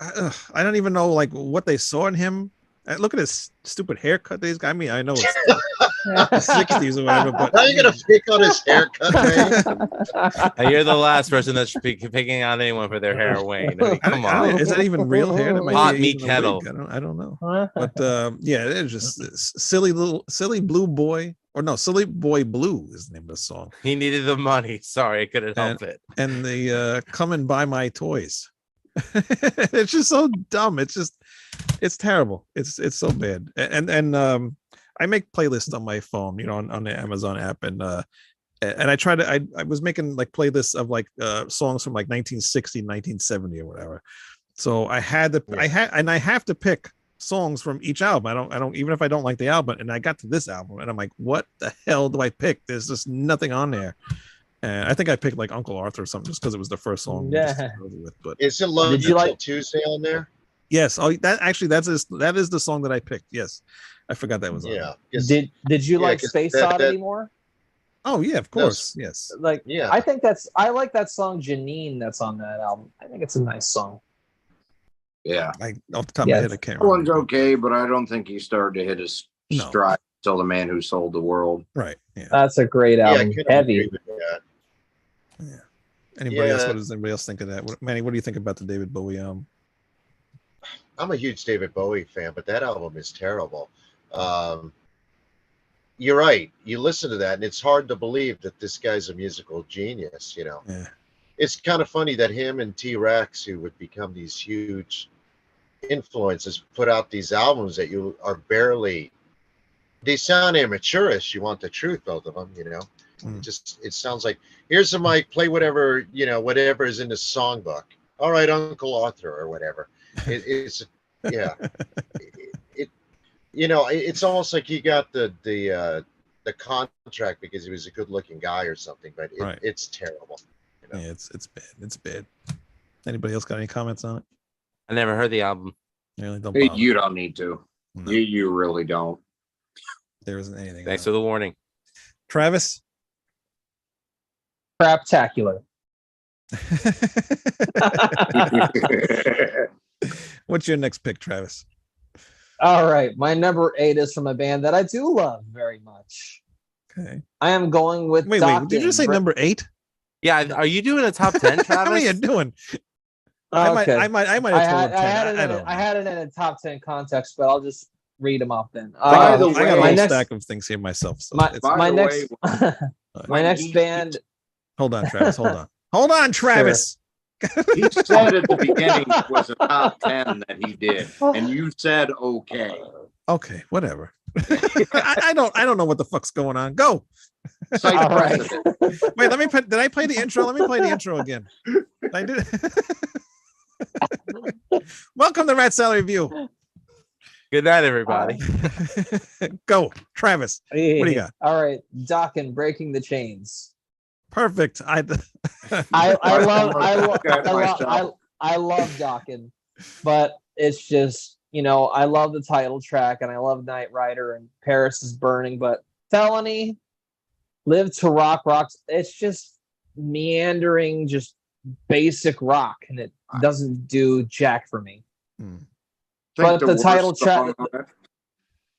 I don't even know like what they saw in him. Look at his stupid haircut. These guys. I mean, I know it's the 60s or whatever, but How are you gonna pick on his haircut, Wayne? And you're the last person that's picking on anyone for their hair, Wayne. I mean, come on. Is that even real hair? That might Hot be meat even a kettle. wig. I don't know. But yeah, it's just silly blue boy, or no, Silly Boy Blue is the name of the song. He needed the money. Sorry, I couldn't help it. And the come and buy my toys. It's just so dumb. It's terrible. It's so bad. And I make playlists on my phone, you know, on the Amazon app, and I try to I was making like playlists of like songs from like 1960, 1970 or whatever. So I had to I have to pick songs from each album. I don't even if I don't like the album, and I got to this album and I'm like, what the hell do I pick? There's just nothing on there. And I think I picked like Uncle Arthur or something just because it was the first song. Yeah. But Is it Love Did you Until like- Tuesday on there? yes, that is the song that I picked. Yes, I forgot that was on. Yeah. 'cause- Did you Yeah, like 'cause Space that- Oddity more? Oh yeah, of course. Yes. Like, Yeah. I think I like that song Janine that's on that album. I think it's a nice song. Yeah. I off the top of my Yes. head, I can't That one's remember. okay, but I don't think he started to hit his No. stride until The Man Who Sold the World. Right. Yeah. That's a great Yeah, I album. couldn't Heavy. agree with that. Anybody else? Yeah. What does anybody else think of that? Manny, what do you think about the David Bowie album? I'm a huge David Bowie fan, but that album is terrible. You're right. You listen to that, and it's hard to believe that this guy's a musical genius. You know, Yeah. it's kind of funny that him and T-Rex, who would become these huge influences, put out these albums that you are barely. They sound amateurish. You want the truth, both of them. You know, Mm. it sounds like here's the mic, play whatever whatever is in the songbook. All right, Uncle Arthur or whatever. It's yeah. It's almost like he got the contract because he was a good-looking guy or something, but Right. it's terrible. Yeah, it's bad. It's bad. Anybody else got any comments on it? I never heard the album. Really don't Hey, bother. you don't need to. No, You really don't. there isn't anything. Thanks on for the warning. it. Travis. Craptacular. What's your next pick, Travis? All right. My number 8 is from a band that I do love very much. Okay. I am going with Wait. Did you just say number 8? Yeah, are you doing a top 10, How many are you Travis? doing? I might Okay. have told him 10. I had it in a top 10 context, but I'll just read them off then. By the I got a way, whole next- stack of things here myself. So My, it's, By my the next way, my when next he- band. hold on, Travis. Hold on, Travis. He said at the beginning it was a top 10 that he did, and you said okay. Okay, whatever. I don't know what the fuck's going on. Go. Cite All right. precedent. Wait, did I play the intro? Let me play the intro again. I did. Welcome to Rat Salad Review. Good night, everybody. Go, Travis. What do you got? All right, Dokken, Breaking the Chains. Perfect. I love Dokken, but it's just, I love the title track and I love Knight Rider and Paris is Burning, but Felony, Live to Rock rocks. It's just meandering, just basic rock, and it doesn't do jack for me. But the worst title track song on it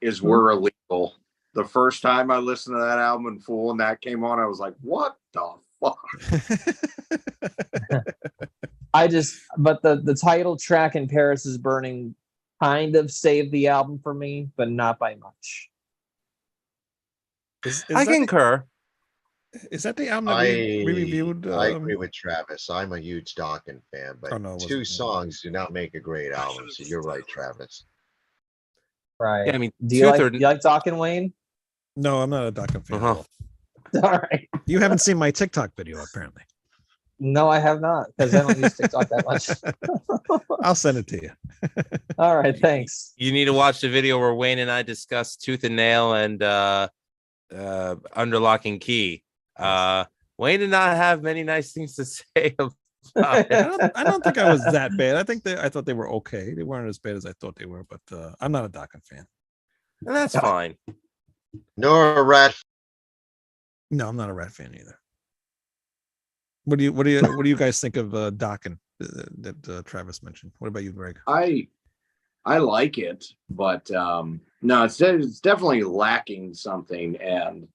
is We're Illegal. The first time I listened to that album in full and that came on, I was like, what the fuck? But the title track in Paris is Burning kind of saved the album for me, but not by much. I concur. Is that the album that we reviewed? I agree with Travis. I'm a huge Dokken fan, but Oh, no, it two wasn't. songs do not make a great album. So you're right, Travis. Right. Yeah, I mean, do you like Dokken, Wayne? No, I'm not a Dokken fan. Uh-huh. At all. All right. You haven't seen my TikTok video, apparently. No, I have not, because I don't use TikTok that much. I'll send it to you. All right, thanks. You need to watch the video where Wayne and I discuss Tooth and Nail and Under Lock and Key. Wayne did not have many nice things to say about it. I don't think I was that bad. I thought they were okay. They weren't as bad as I thought they were, but I'm not a Dokken fan. And that's fine. Nor a Rat. No, I'm not a Rat fan either. What do you guys think of Dokken that Travis mentioned? What about you, Greg? I like it, but no, it's definitely lacking something, and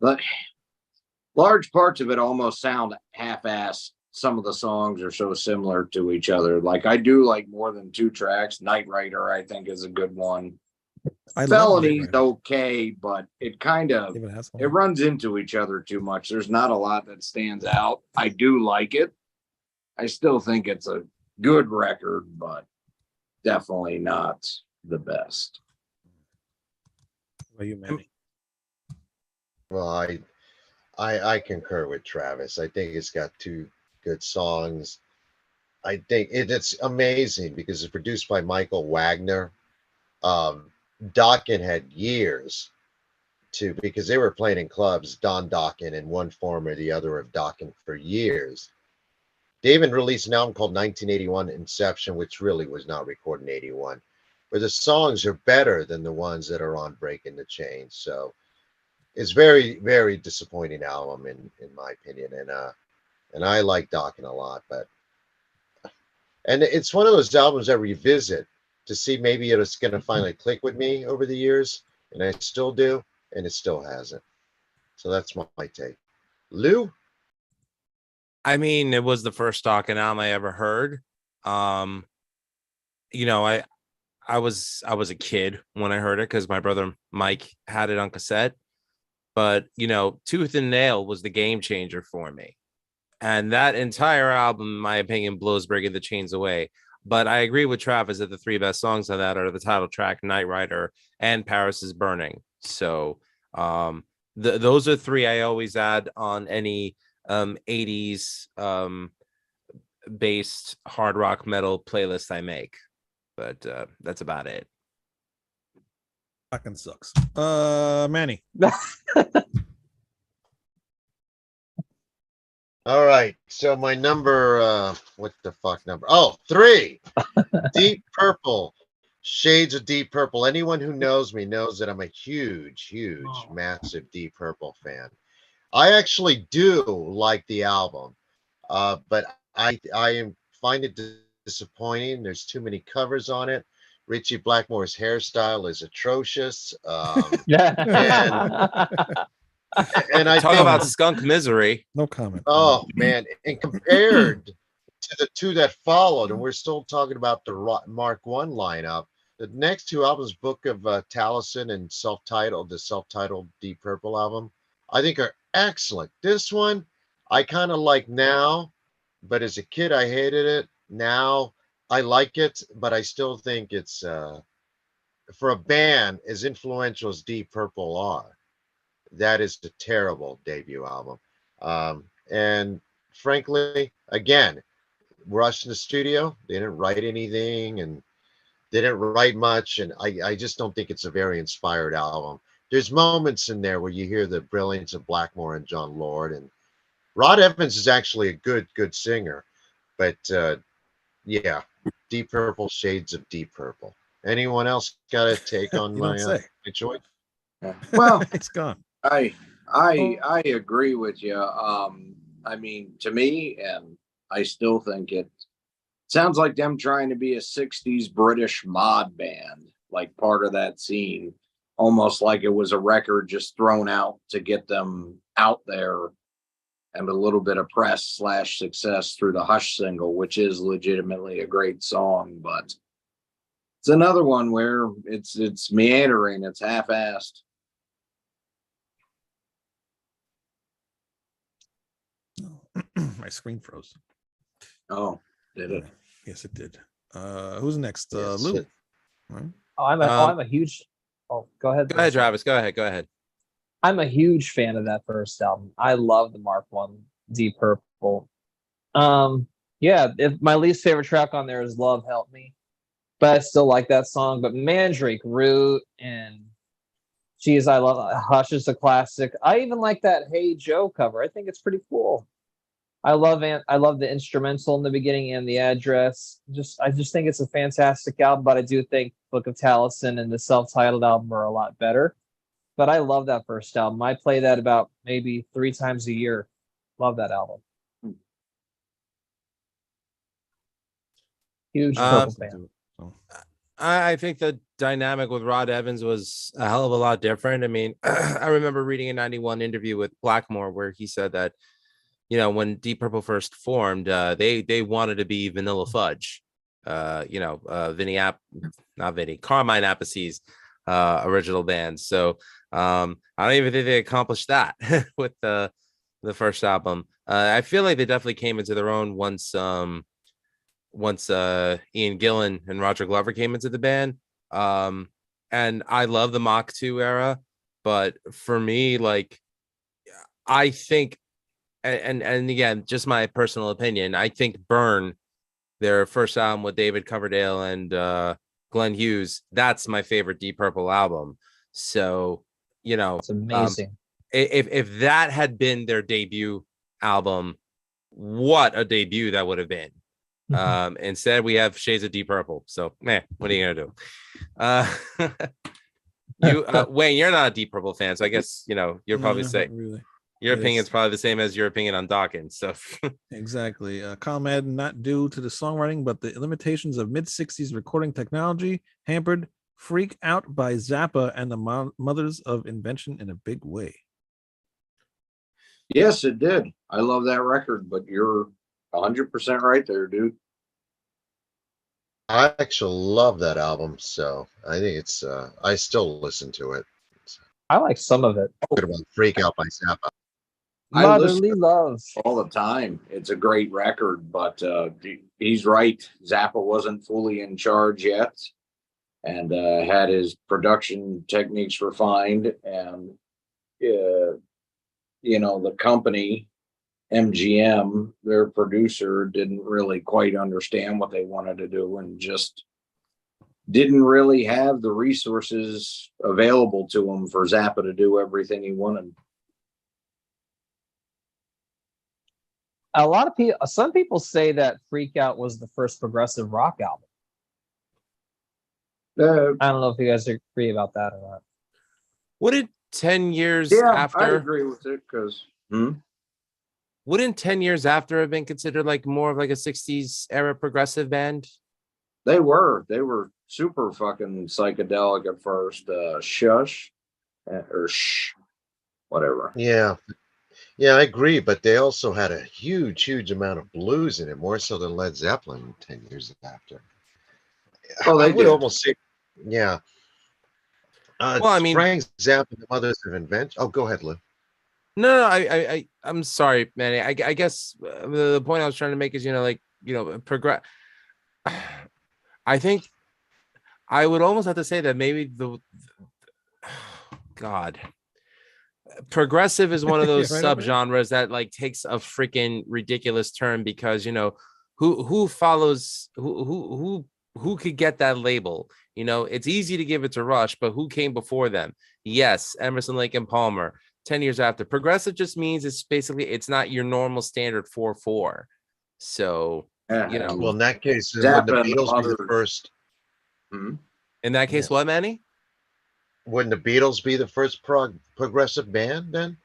but large parts of it almost sound half-assed. Some of the songs are so similar to each other. Like I do like More Than Two Tracks. Knight Rider, I think, is a good one. Felony's okay, but it kind of it runs into each other too much. There's not a lot that stands out. I do like it. I still think it's a good record, but definitely not the best. What you, Manny? Well, I concur with Travis. I think it's got two good songs. I think it's amazing because it's produced by Michael Wagner. Dokken had years because they were playing in clubs, Don Dokken in one form or the other of Dokken for years. They even released an album called 1981 Inception, which really was not recorded in 81, where the songs are better than the ones that are on Breaking the Chains. So it's very, very disappointing album in my opinion. And I like Dokken a lot, and it's one of those albums I revisit to see maybe it's going to finally click with me over the years, and I still do, and it still hasn't. So that's my take. Lou? I mean, it was the first Dokken album I ever heard. I was a kid when I heard it because my brother Mike had it on cassette. But Tooth and Nail was the game changer for me. And that entire album, in my opinion, blows Breaking the Chains away. But I agree with Travis that the three best songs on that are the title track, Knight Rider, and Paris is Burning. So those are three I always add on any 80s based hard rock metal playlist I make. But that's about it. Fucking sucks. Manny. All right. So my number, what the fuck number? Oh, 3. Deep Purple. Shades of Deep Purple. Anyone who knows me knows that I'm a huge, massive Deep Purple fan. I actually do like the album, but I find it disappointing. There's too many covers on it. Richie Blackmore's hairstyle is atrocious. And I talk think, about skunk misery. No comment. oh man, and compared to the two that followed, and we're still talking about the Mark One lineup. The next two albums, Book of Taliesin and the self-titled Deep Purple album, I think are excellent. This one, I kind of like now, but as a kid, I hated it. Now, I like it, but I still think it's for a band as influential as Deep Purple are, that is a terrible debut album. And frankly, again, rushed in the studio. They didn't write anything and they didn't write much. And I just don't think it's a very inspired album. There's moments in there where you hear the brilliance of Blackmore and John Lord. And Rod Evans is actually a good singer. But yeah, Deep Purple, shades of Deep Purple. Anyone else got a take on my choice? Well, it's gone. I agree with you. I mean, to me, and I still think it sounds like them trying to be a 60s British mod band, like part of that scene, almost like it was a record just thrown out to get them out there and a little bit of press / success through the Hush single, which is legitimately a great song, but it's another one where it's meandering, it's half-assed. My screen froze. Oh, did it? Yes, it did. Who's next? Lou. Right. Oh, I'm a huge. Oh, go ahead. Go ahead, Travis. Go ahead. I'm a huge fan of that first album. I love the Mark One, Deep Purple. Yeah, if my least favorite track on there is "Love Help Me," but I still like that song. But Mandrake, Root, and geez, I love Hush is a classic. I even like that Hey Joe cover. I think it's pretty cool. I love the instrumental in the beginning and the address. I just think it's a fantastic album, but I do think Book of Taliesin and the self-titled album are a lot better. But I love that first album. I play that about maybe 3 times a year. Love that album. Huge Purple fan. I think the dynamic with Rod Evans was a hell of a lot different. I mean, I remember reading a 91 interview with Blackmore where he said that, you know, when Deep Purple first formed, they wanted to be Vanilla Fudge, Carmine Appice's original band. So I don't even think they accomplished that with the first album. I feel like they definitely came into their own once Ian Gillan and Roger Glover came into the band. And I love the Mach 2 era, but for me, like, I think, and again, just my personal opinion, I think Burn, their first album with David Coverdale and Glenn Hughes, that's my favorite Deep Purple album. So, you know, it's amazing. If that had been their debut album, what a debut that would have been. Instead we have Shades of Deep Purple. So what are you gonna do? Wayne, you're not a Deep Purple fan, so I guess you'll probably say really. Your opinion is probably the same as your opinion on Dawkins. So exactly. ComEd, not due to the songwriting, but the limitations of mid-60s recording technology, hampered Freak Out by Zappa and the Mothers of Invention in a big way. Yes, it did. I love that record, but you're 100% right there, dude. I actually love that album, so I think it's I still listen to it. I like some of it. Good about Freak Out by Zappa. Motherly Love all the time. It's a great record, but he's right. Zappa wasn't fully in charge yet and had his production techniques refined, and the company MGM, their producer, didn't really quite understand what they wanted to do and just didn't really have the resources available to him for Zappa to do everything he wanted. A lot of people, some people say that Freak Out was the first progressive rock album. I don't know if you guys agree about that or not. Wouldn't 10 years after? I agree with it because wouldn't 10 years after have been considered like more of like a 60s era progressive band? They were super fucking psychedelic at first. Shush or Shh, whatever. Yeah. Yeah, I agree, but they also had a huge amount of blues in it, more so than Led Zeppelin 10 years after. Oh, I they would did. almost say, yeah. Well, I mean, Frank Zappa and the Mothers of Invention. Oh, go ahead, Lou. no, I'm sorry, Manny. I guess the point I was trying to make is, progress. I think I would almost have to say that maybe God, progressive is one of those right over there. subgenres that like takes a freaking ridiculous turn because who follows who could get that label. It's easy to give it to Rush, but who came before them? Yes, Emerson, Lake and Palmer. 10 years after. Progressive just means it's not your normal standard 4/4. So Well, in that case, then Zappa wouldn't and the the Beatles be the Mothers. first? in that case, Yeah. what, Manny? Wouldn't the Beatles be the first progressive band then?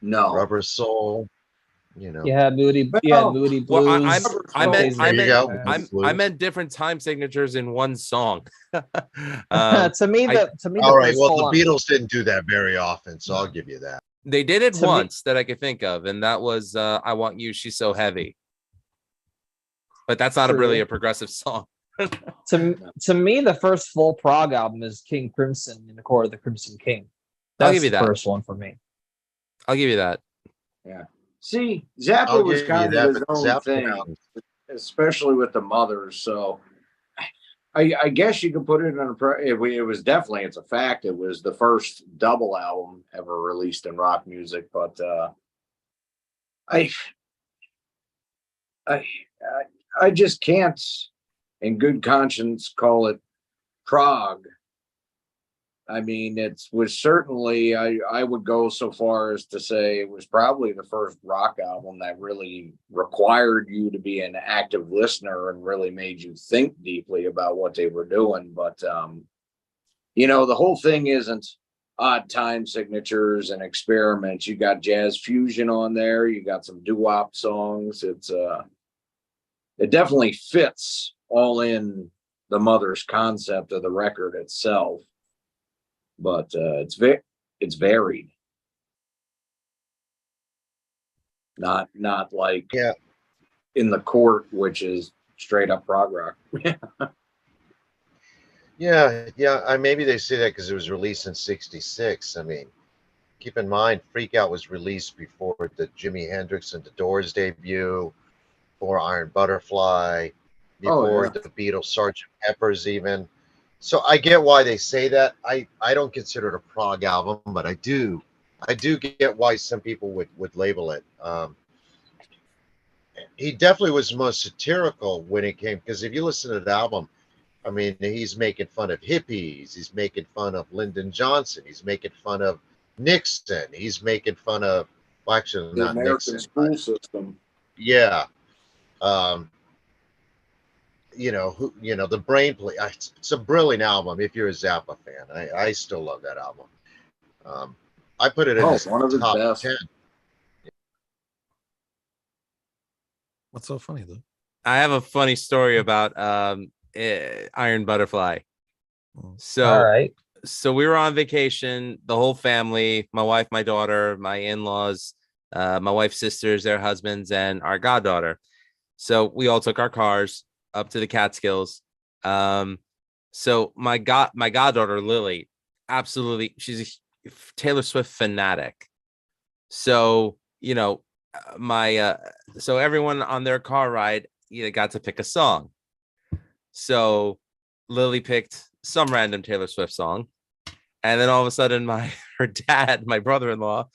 No. Rubber Soul, You had Moody Well, Blues. I meant different time signatures in one song. to me, the all right. first Well, the full-on- Beatles didn't do that very often, so I'll give you that. They did it To me- once that I could think of, and that was "I Want You, She's So Heavy." But that's not True. really a progressive song. To me, the first full prog album is King Crimson in the Court of the Crimson King. I'll That's give you the that. first one for me. I'll give you that. See, Zappa I'll was give you kind that, of his but own Zappa thing, album- especially with the Mothers. So I guess you could put it in it was definitely, it's a fact, it was the first double album ever released in rock music. But I just can't in good conscience call it prog. I mean, it was certainly, I would go so far as to say it was probably the first rock album that really required you to be an active listener and really made you think deeply about what they were doing. But, the whole thing isn't odd time signatures and experiments. You got jazz fusion on there. You got some doo-wop songs. It definitely fits all in the Mother's concept of the record itself. But it's varied, not like In the Court, which is straight up prog rock. Yeah. Maybe they say that because it was released in '66. I mean, keep in mind, Freak Out was released before the Jimi Hendrix and the Doors debut, before Iron Butterfly, before the Beatles, Sgt. Pepper's even. So I get why they say that. I don't consider it a prog album, but I do get why some people would label it. He definitely was most satirical when it came, because if you listen to the album, I mean, he's making fun of hippies, he's making fun of Lyndon Johnson, he's making fun of Nixon, he's making fun of, well, actually The not American Nixon, school system. yeah. The Brain Police. It's a brilliant album if you're a Zappa fan. I still love that album. I put it in the one of his top best. 10. What's so funny though? I have a funny story about Iron Butterfly. So, All right. So we were on vacation, the whole family, my wife, my daughter, my in-laws, my wife's sisters, their husbands, and our goddaughter. So we all took our cars up to the Catskills. So my goddaughter Lily, absolutely, she's a Taylor Swift fanatic. So so everyone on their car ride got to pick a song. So Lily picked some random Taylor Swift song, and then all of a sudden her dad, my brother-in-law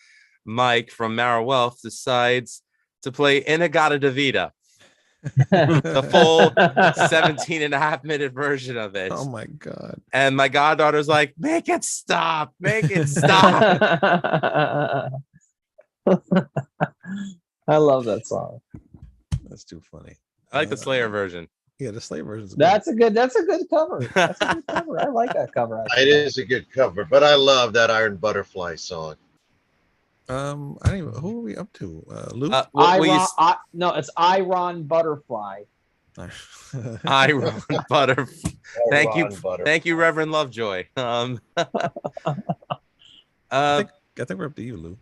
Mike from Mara Wealth, decides to play In-A-Gadda-Da-Vida, the full 17 and a half minute version of it. Oh my god. And my goddaughter's like, make it stop. I love that song. That's too funny. I like the Slayer version. Yeah, the Slayer version. That's a good cover. That's a good cover. I like that cover. It is a good cover, but I love that Iron Butterfly song. I don't even. Who are we up to? Luke. No, it's Iron Butterfly. Iron Butterfly. Butterfly. Thank you, Reverend Lovejoy. I think we're up to you, Lou.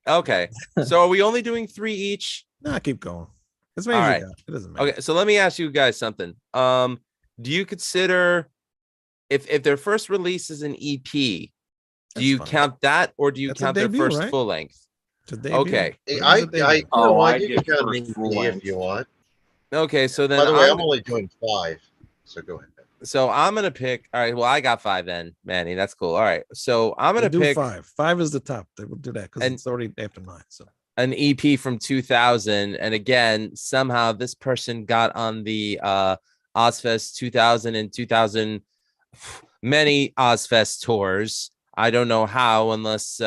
Okay. So are we only doing 3 each? Nah, keep going. As many All as right. you got. It doesn't matter. Okay. So let me ask you guys something. Do you consider if their first release is an EP, do That's you fine. count that or do you That's a count their debut, first right? full length? It's a debut. Okay. It I, is a debut. I, you Oh, know, I you get can count first an full EP if length. you want. Okay. So then By the way, I'm only doing 5. So go ahead. so I'm gonna pick. All right. Well, I got 5 then, Manny. That's cool. All right. So I'm We'll gonna do pick 5. 5 is the top. They will do that because And- it's already after 9. So an EP from 2000. And again, somehow this person got on the Ozfest 2000 and 2000 many Ozfest tours. I don't know how, unless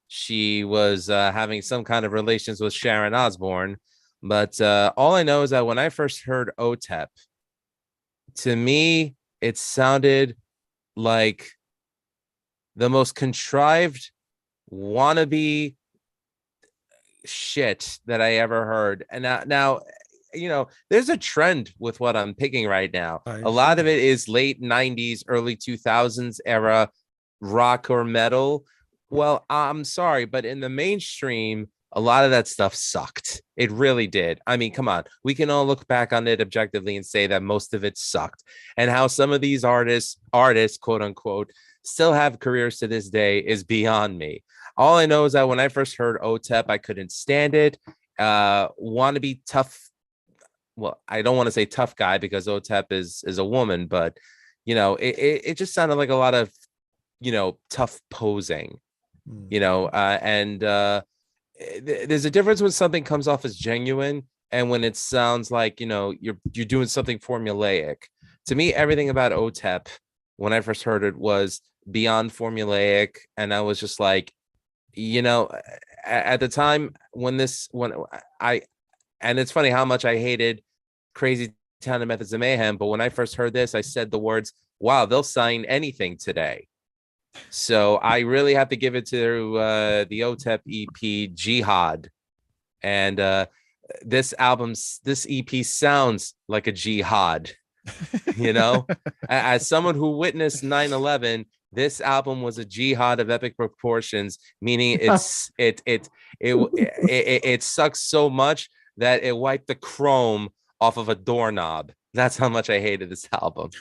she was having some kind of relations with Sharon Osbourne. But all I know is that when I first heard OTEP, to me, it sounded like the most contrived wannabe shit that I ever heard. And now, you know, there's a trend with what I'm picking right now. A lot of it is late 90s, early 2000s era rock or metal. Well, I'm sorry, but in the mainstream, a lot of that stuff sucked. It really did. I mean, come on. We can all look back on it objectively and say that most of it sucked. And how some of these artists, quote unquote, still have careers to this day is beyond me. All I know is that when I first heard OTEP, I couldn't stand it. Want to be tough. Well, I don't want to say tough guy because OTEP is a woman, but you know, it just sounded like a lot of, you know, tough posing, you know, there's a difference when something comes off as genuine and when it sounds like, you know, you're doing something formulaic. To me, everything about OTEP when I first heard it was beyond formulaic, and I was just like, you know, at the time when it's funny how much I hated Crazy Town and Methods of Mayhem, but when I first heard this, I said the words, wow, they'll sign anything today. So I really have to give it to the OTEP EP Jihad. And this EP sounds like a jihad, you know, as someone who witnessed 9/11, this album was a jihad of epic proportions, meaning it sucks so much that it wiped the chrome off of a doorknob. That's how much I hated this album.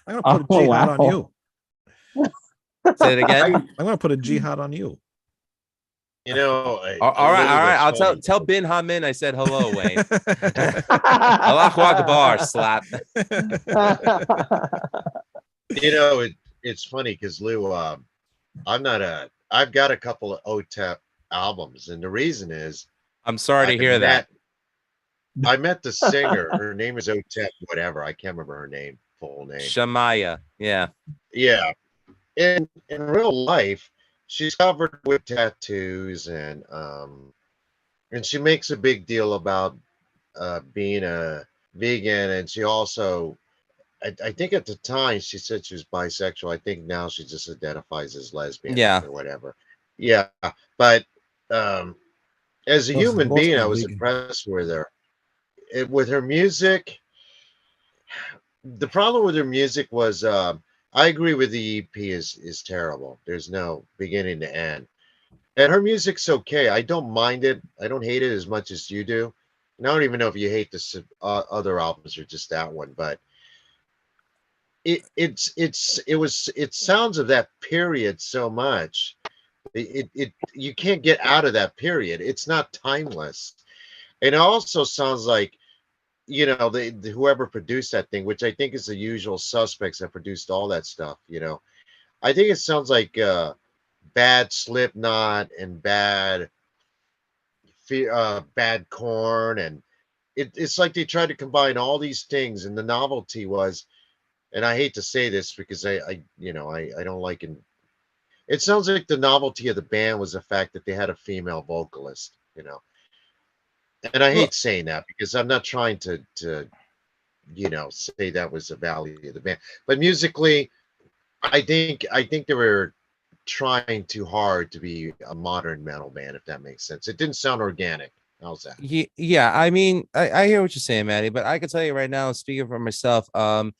I'm gonna put a jihad on you. Say it again. I'm gonna put a jihad on you. You know, all right. I'll tell Bin Hamin I said hello, Wayne. Allahu Akbar, slap. You know, it's funny because Lou, I've got a couple of OTEP albums, and the reason is I'm sorry to hear that. I met the singer. Her name is OTEP, whatever. I can't remember her name, full name. Shamaya. Yeah. Yeah. In real life, she's covered with tattoos and she makes a big deal about being a vegan, and she also I think at the time she said she was bisexual. I think now she just identifies as lesbian or whatever. Yeah. But as a human being, I was impressed with her. With her music, the problem with her music was I agree with the EP is terrible. There's no beginning to end. And her music's okay. I don't mind it. I don't hate it as much as you do. And I don't even know if you hate the other albums or just that one, but it sounds of that period so much. You can't get out of that period. It's not timeless. And it also sounds like, you know, whoever produced that thing, which I think is the usual suspects that produced all that stuff, you know. I think it sounds like bad Slipknot and bad Korn, and it's like they tried to combine all these things, and the novelty was, and I hate to say this because I don't like it. It sounds like the novelty of the band was the fact that they had a female vocalist, you know. And I hate saying that because I'm not trying to you know, say that was the value of the band, but musically, I think they were trying too hard to be a modern metal band, if that makes sense. It didn't sound organic. How's that? Yeah. I mean, I hear what you're saying, Maddie, but I can tell you right now, speaking for myself, her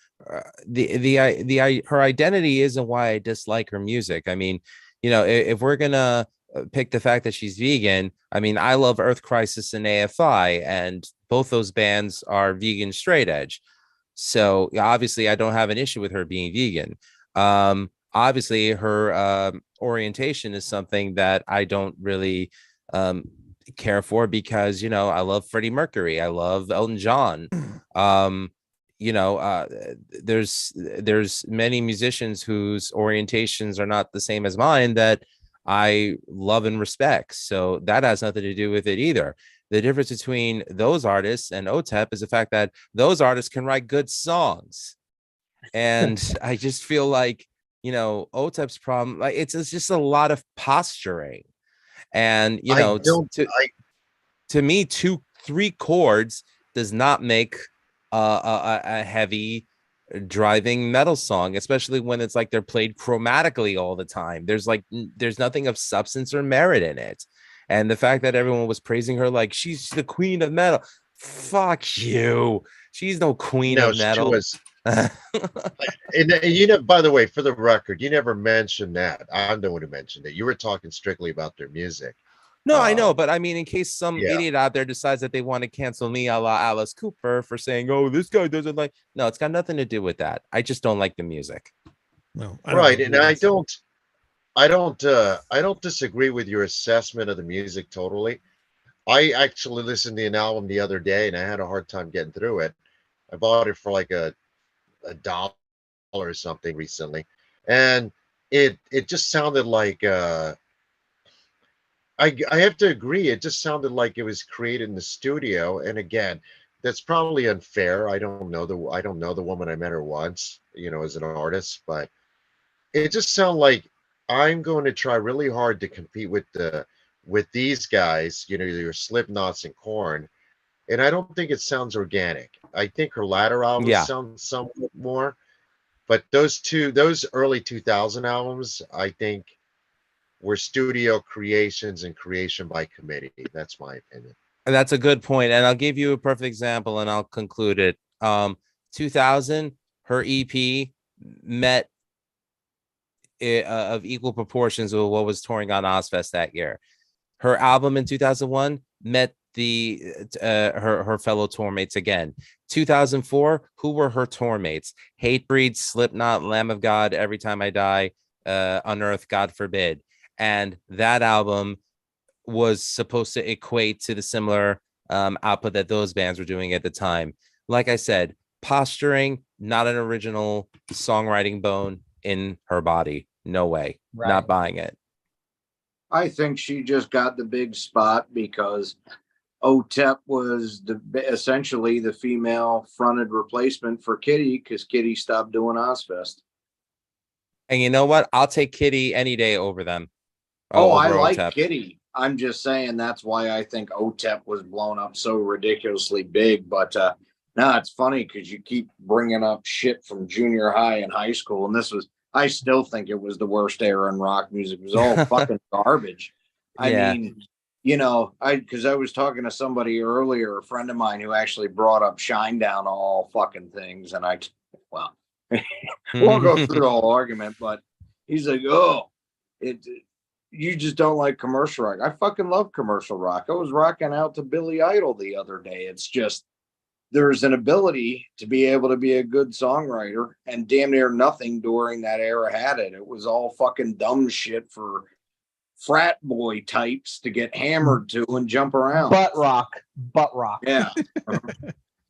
identity isn't why I dislike her music. I mean, you know, if we're gonna pick the fact that she's vegan. I mean, I love Earth Crisis and AFI, and both those bands are vegan straight edge. So obviously, I don't have an issue with her being vegan. Obviously, her orientation is something that I don't really care for because, you know, I love Freddie Mercury, I love Elton John. You know, there's many musicians whose orientations are not the same as mine that I love and respect. So that has nothing to do with it either. The difference between those artists and OTEP is the fact that those artists can write good songs. And I just feel like, you know, OTEP's problem, like it's just a lot of posturing. And, you know, to me, 2-3 chords does not make a heavy driving metal song, especially when it's like they're played chromatically all the time. There's nothing of substance or merit in it. And the fact that everyone was praising her like she's the queen of metal, fuck you. She's no queen of metal. She was. And you know, by the way, for the record, you never mentioned that. I'm the one who mentioned it. You were talking strictly about their music. No, I know, but I mean, in case some idiot out there decides that they want to cancel me a la Alice Cooper for saying, "Oh, this guy doesn't like," no, it's got nothing to do with that. I just don't like the music. No, right, and I don't disagree with your assessment of the music totally. I actually listened to an album the other day, and I had a hard time getting through it. I bought it for like a dollar or something recently, and it just sounded like I have to agree, it just sounded like it was created in the studio. And again, that's probably unfair. I don't know the woman. I met her once, you know, as an artist, but it just sounded like I'm going to try really hard to compete with these guys, you know, your Slipknots and Korn. And I don't think it sounds organic. I think her latter albums sound somewhat more, but those early 2000 albums, I think, were studio creations and creation by committee. That's my opinion. And that's a good point. And I'll give you a perfect example and I'll conclude it. 2000, her EP met of equal proportions with what was touring on Ozfest that year. Her album in 2001 met her fellow tour mates again. 2004, who were her tour mates? Hatebreed, Slipknot, Lamb of God, Every Time I Die, Unearth, God Forbid. And that album was supposed to equate to the similar output that those bands were doing at the time. Like I said, posturing, not an original songwriting bone in her body. No way. Right. Not buying it. I think she just got the big spot because OTEP was essentially the female fronted replacement for Kitty because Kitty stopped doing Ozfest. And you know what? I'll take Kitty any day over them. I like OTEP. Kitty. I'm just saying that's why I think OTEP was blown up so ridiculously big. But no, it's funny because you keep bringing up shit from junior high and high school. And I still think it was the worst era in rock music. It was all fucking garbage. I mean, you know, because I was talking to somebody earlier, a friend of mine who actually brought up Shinedown, all fucking things. And won't go through the whole argument, but he's like, oh, you just don't like commercial rock. I fucking love commercial rock. I was rocking out to Billy Idol the other day. It's just there's an ability to be able to be a good songwriter, and damn near nothing during that era had it. It was all fucking dumb shit for frat boy types to get hammered to and jump around. Butt rock. Yeah.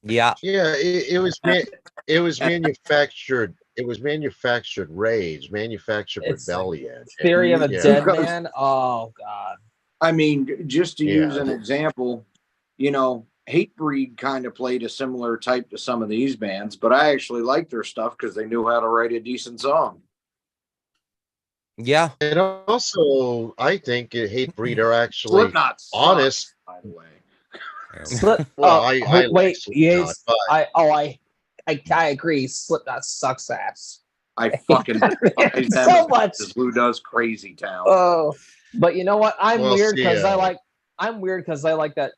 Yeah. It was manufactured. It was manufactured rage, manufactured rebellion. Theory of a Dead Man. Oh God. I mean, just to use an example, you know, Hatebreed kind of played a similar type to some of these bands, but I actually liked their stuff because they knew how to write a decent song. Yeah. And also, I think Hatebreed are actually honest. By the way. I agree. Slipknot sucks ass. I fucking so much. Who does Crazy Town? Oh, but you know what? I'm weird because I like that.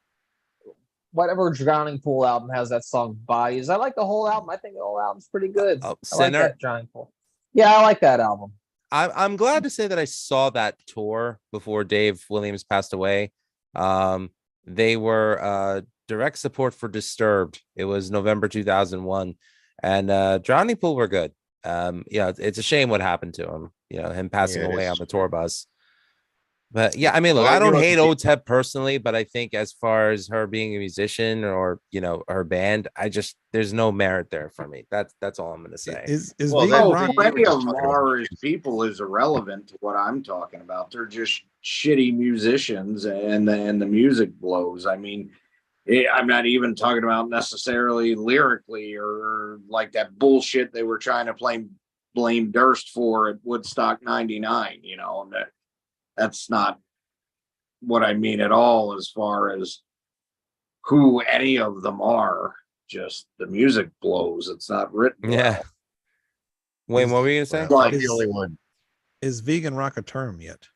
Whatever Drowning Pool album has that song Bodies. I like the whole album. I think the whole album's pretty good. Sinner? I like that Drowning Pool. Yeah, I like that album. I'm glad to say that I saw that tour before Dave Williams passed away. They were direct support for Disturbed. It was November 2001, and Drowning Pool were good. Yeah, it's a shame what happened to him. You know, him passing Yeah, it away is. on the tour bus. But yeah, I mean, look, Well, I don't you know, hate OTEP personally, but I think as far as her being a musician or her band, there's no merit there for me. That's all I'm gonna say. Is Well, Vegan Oh, Rock? we were plenty just of them talking about are as people is irrelevant to what I'm talking about. They're just shitty musicians, and the music blows. I mean, I'm not even talking about necessarily lyrically or like that bullshit they were trying to blame Durst for at Woodstock '99. You know, and that's not what I mean at all as far as who any of them are. Just the music blows. It's not written well. Yeah. Wayne, what were you gonna say? I'm Is- the only one. Is vegan rock a term yet?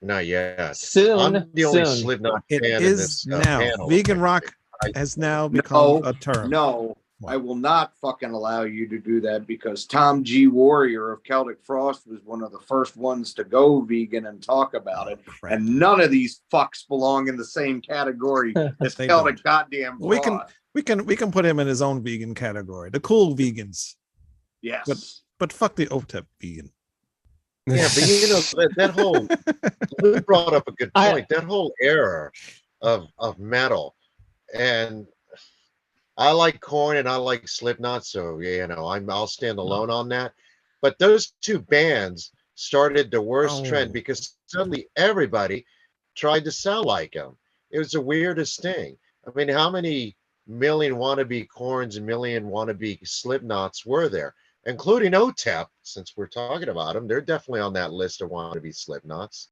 Not yet. Soon, I'm the only soon. Slipknot It fan in is this now. panel. Vegan rock I- has now become No, a term. No, What? I will not fucking allow you to do that because Tom G. Warrior of Celtic Frost was one of the first ones to go vegan and talk about it. Crap. And none of these fucks belong in the same category as They Celtic don't. goddamn We can- Frost. We can put him in his own vegan category. The cool vegans, Yes. but fuck the OTEP vegan. Yeah, but you know that whole Lou brought up a good point. That whole era of metal, and I like Korn and I like Slipknot, so you know I'll stand alone on that. But those two bands started the worst trend Oh. because suddenly everybody tried to sound like them. It was the weirdest thing. I mean, how many million wannabe Korns and million wannabe Slipknots were there? Including OTEP, since we're talking about them, they're definitely on that list of wannabe Slipknots.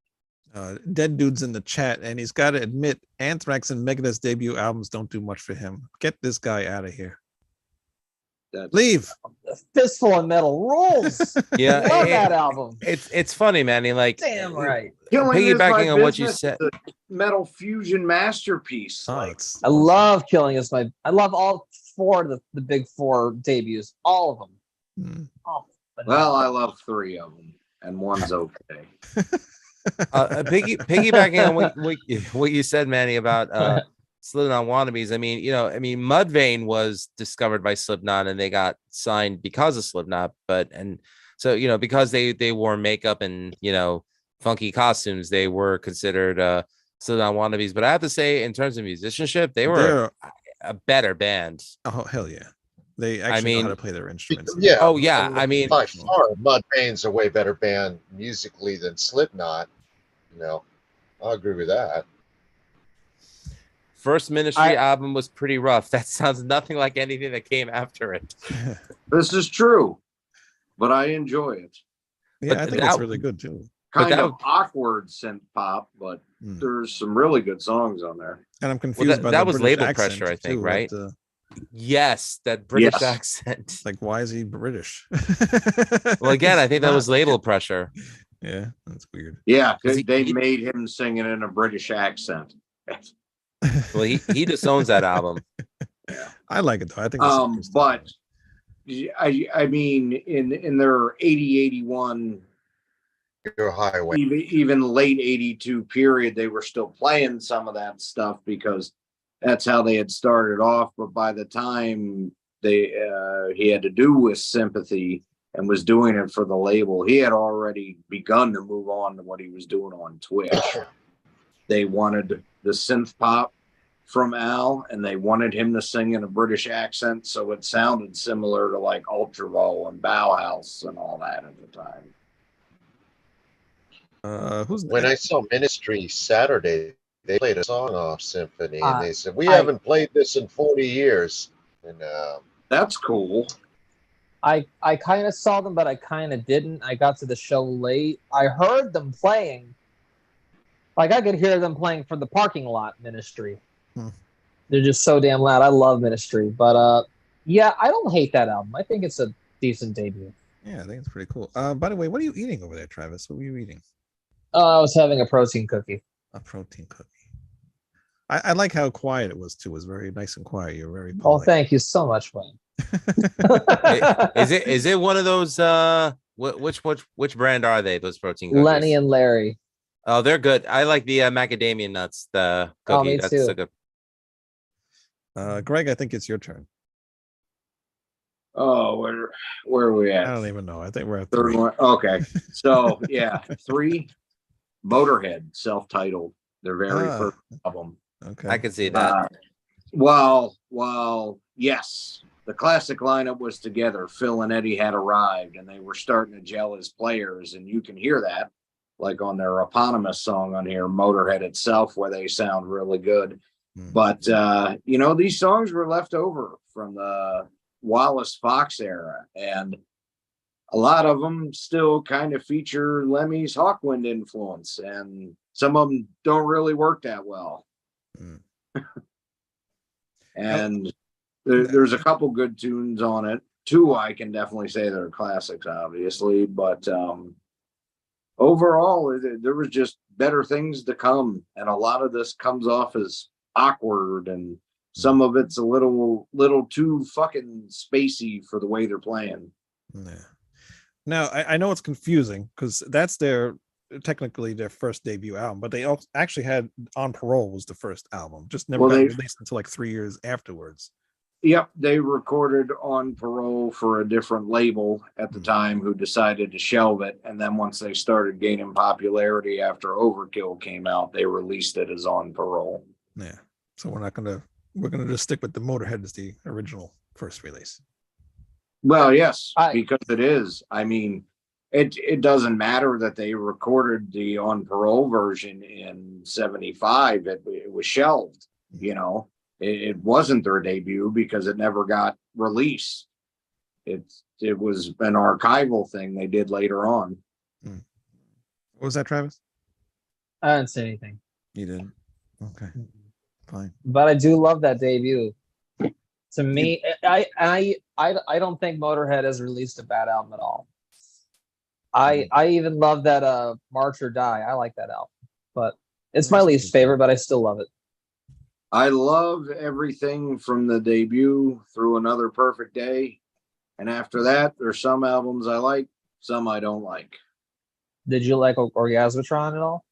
Dead Dude's in the chat, and he's got to admit, Anthrax and Megadeth's debut albums don't do much for him. Get this guy out of here. That's- Leave. Fistful of Metal rules. Yeah, Love that album. it's funny, man. Like Damn right. Killing is my piggybacking on what you business. said. It's a metal fusion masterpiece. Oh, Like, it's I love Killing Us. I love all four of the big four debuts. All of them. Hmm. Oh, well, I love three of them, and one's okay. Piggybacking on what you said, Manny, about Slipknot wannabes. I mean, Mudvayne was discovered by Slipknot and they got signed because of Slipknot, so because they wore makeup and funky costumes, they were considered Slipknot wannabes. But I have to say, in terms of musicianship, they were They're- a better band. oh hell yeah. They actually know how mean- to play their instruments. Yeah. Oh yeah, I mean, By far, Mudvayne's a way better band musically than Slipknot. I'll agree with that. first Ministry album was pretty rough. That sounds nothing like anything that came after it. This is true, but I enjoy it. Yeah, But I think that- it's really good too. But Kind that of awkward synth pop, but Hmm. there's some really good songs on there. And I'm confused by that the was British label accent, pressure, I think, too, right? that, Yes, that British Yes. accent. like, why is he British? Well, again, I think that Not. was label pressure. Yeah, that's weird. Yeah, Is he- they he- made him singing in a British accent. Well, he disowns that album. I like it though. I think it's interesting. But I mean, in their 80-81, Your highway. even late 82 period, they were still playing some of that stuff because that's how they had started off. But by the time he had to do with Sympathy and was doing it for the label, he had already begun to move on to what he was doing on Twitch. They wanted the synth pop from Al, and they wanted him to sing in a British accent, so it sounded similar to like Ultravol and Bauhaus and all that at the time. Who's When I saw Ministry Saturday, they played a song off Symphony, and they said, "We I- haven't played this in 40 years." And That's cool. I kind of saw them, but I kind of didn't. I got to the show late. I heard them playing. Like, I could hear them playing from the parking lot, Ministry. Hmm. They're just so damn loud. I love Ministry. But, yeah, I don't hate that album. I think it's a decent debut. yeah, I think it's pretty cool. By the way, what are you eating over there, Travis? What were you eating? I was having a protein cookie. A protein cookie. I like how quiet it was too. It was very nice and quiet. You're very Oh, polite. thank you so much, Wayne. Is it one of those Which brand are they? Those protein cookies? Lenny and Larry. Oh, they're good. I like the macadamia nuts. The cookie. Oh, me That's too. so good. Greg, I think it's your turn. Oh, where are we I at? don't even know. I think we're at Third 3. one. Okay. So yeah, 3. Motorhead, self-titled, their very Ah. first album. Okay. I can see that. Well, yes, the classic lineup was together. Phil and Eddie had arrived, and they were starting to gel as players, and you can hear that, like on their eponymous song on here, Motorhead itself, where they sound really good. But these songs were left over from the Wallace Fox era, and a lot of them still kind of feature Lemmy's Hawkwind influence, and some of them don't really work that well. And there's a couple good tunes on it. 2 I can definitely say they're classics, obviously, but overall there was just better things to come, and a lot of this comes off as awkward, and some of it's a little too fucking spacey for the way they're playing. Yeah. Now I know it's confusing because that's technically their first debut album, but they also actually had On Parole was the first album, just never got released until like 3 years afterwards. Yep, they recorded On Parole for a different label at the time who decided to shelve it, and then once they started gaining popularity after Overkill came out, they released it as On Parole. Yeah, so we're gonna just stick with the Motorhead as the original first release. Well, yes, because it is. I mean, it doesn't matter that they recorded the On Parole version in '75. It was shelved. It wasn't their debut because it never got released. It was an archival thing they did later on. What was that, Travis? I didn't say anything. You didn't. Okay, fine. But I do love that debut. To me, I don't think Motorhead has released a bad album at all. I even love that March or Die. I like that album, but it's my least favorite, but I still love it. I love everything from the debut through Another Perfect Day, and after that, there's some albums I like, some I don't like. Did you like Orgasmatron at all?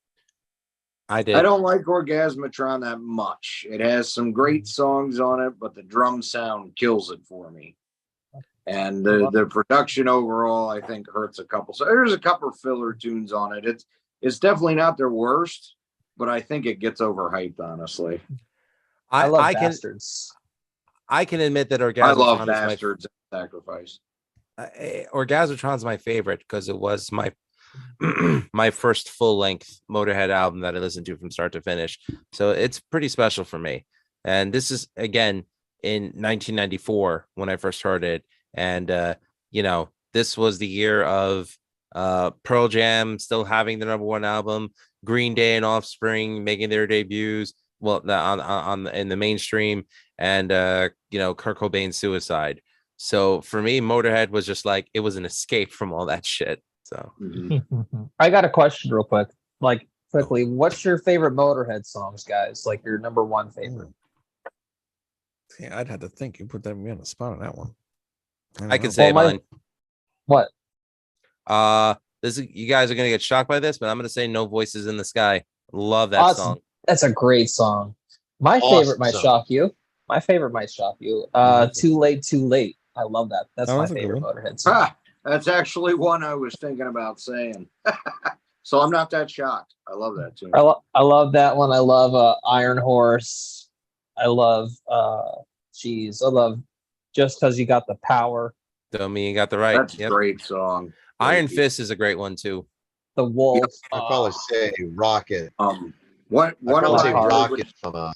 I did. I don't like Orgasmatron that much. It has some great songs on it, but the drum sound kills it for me. And the production overall, I think, hurts a couple. So there's a couple filler tunes on it. It's definitely not their worst, but I think it gets overhyped, honestly. I love Bastards. I can admit that Orgasmatron I love Bastards and Sacrifice. Orgasmatron's my favorite because it was my my first full-length Motorhead album that I listened to from start to finish. So it's pretty special for me. And this is again in 1994 when I first heard it. And this was the year of Pearl Jam still having the #1 album, Green Day and Offspring making their debuts. Well, in the mainstream, and Kurt Cobain's suicide. So for me, Motorhead was just like it was an escape from all that shit. So I got a question real quick. Like quickly, what's your favorite Motorhead songs, guys? Like your #1 favorite? Yeah, I'd have to think. You put me on the spot on that one. I can say mine. What? You guys are gonna get shocked by this, but I'm gonna say No Voices in the Sky. Love that song. That's a great song. My favorite might shock you. Too Late, Too Late. I love that. That's my favorite Motorhead song. That's actually one I was thinking about saying. So I'm not that shocked. I love that too. I love that one. I love Iron Horse. I love I love Just Cause You Got the Power. Don't mean you got the right. That's a great song. Iron Fist is a great one too. The Wolf. I'd probably say Rocket. What I'd probably say Rocket from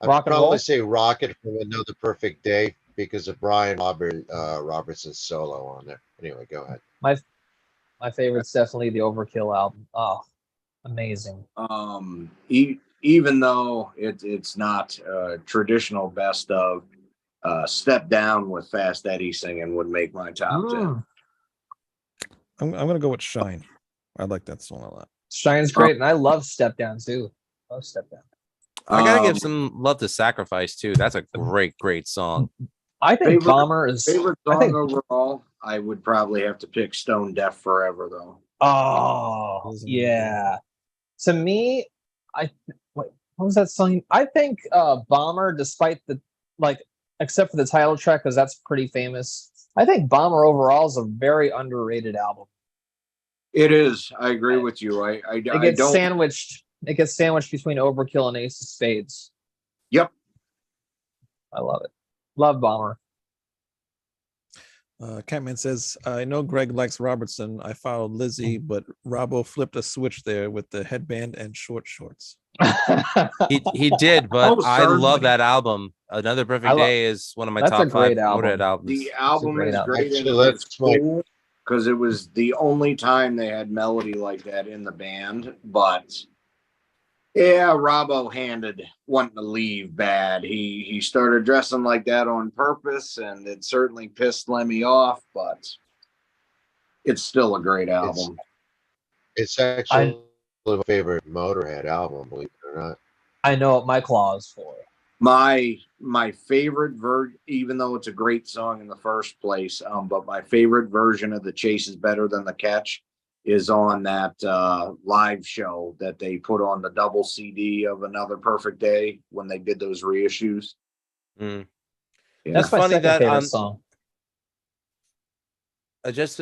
I'd probably say Rocket from Another Perfect Day because of Brian Robertson's solo on there. Anyway, go ahead. My favorite's definitely the Overkill album. Oh, amazing. Even though it's not traditional best of, Step Down with Fast Eddie singing would make my top 10. I'm gonna go with Shine. I like that song a lot. Shine's great, and I love Step Down too. Love Step Down. I gotta give some love to Sacrifice too. That's a great song. I think Bomber is favorite song overall. I would probably have to pick Stone Deaf Forever, though. Oh, yeah. To me, what was that song? I think Bomber, despite the except for the title track, because that's pretty famous. I think Bomber overall is a very underrated album. It is. I agree with you. I It gets don't. sandwiched. It gets sandwiched between Overkill and Ace of Spades. Yep. I love it. Love Bomber. Catman says, I know Greg likes Robertson. I followed Lizzie, but Robbo flipped a switch there with the headband and short shorts. He did, but Oh, I love certainly. that album. Another Perfect Day is one of my That's a top 5 great album. Motorhead albums. The album great is album. great. Actually, and let's it's cool because it was the only time they had melody like that in the band. But yeah, Robbo handed wanting to leave bad. He started dressing like that on purpose, and it certainly pissed Lemmy off. But it's still a great album. It's actually my favorite Motorhead album, believe it or not. I know what my claw is for. My favorite version, even though it's a great song in the first place, but my favorite version of The Chase is Better Than the Catch is on that live show that they put on the double CD of Another Perfect Day when they did those reissues. Mm. Yeah. That's my funny second that, favorite song. Just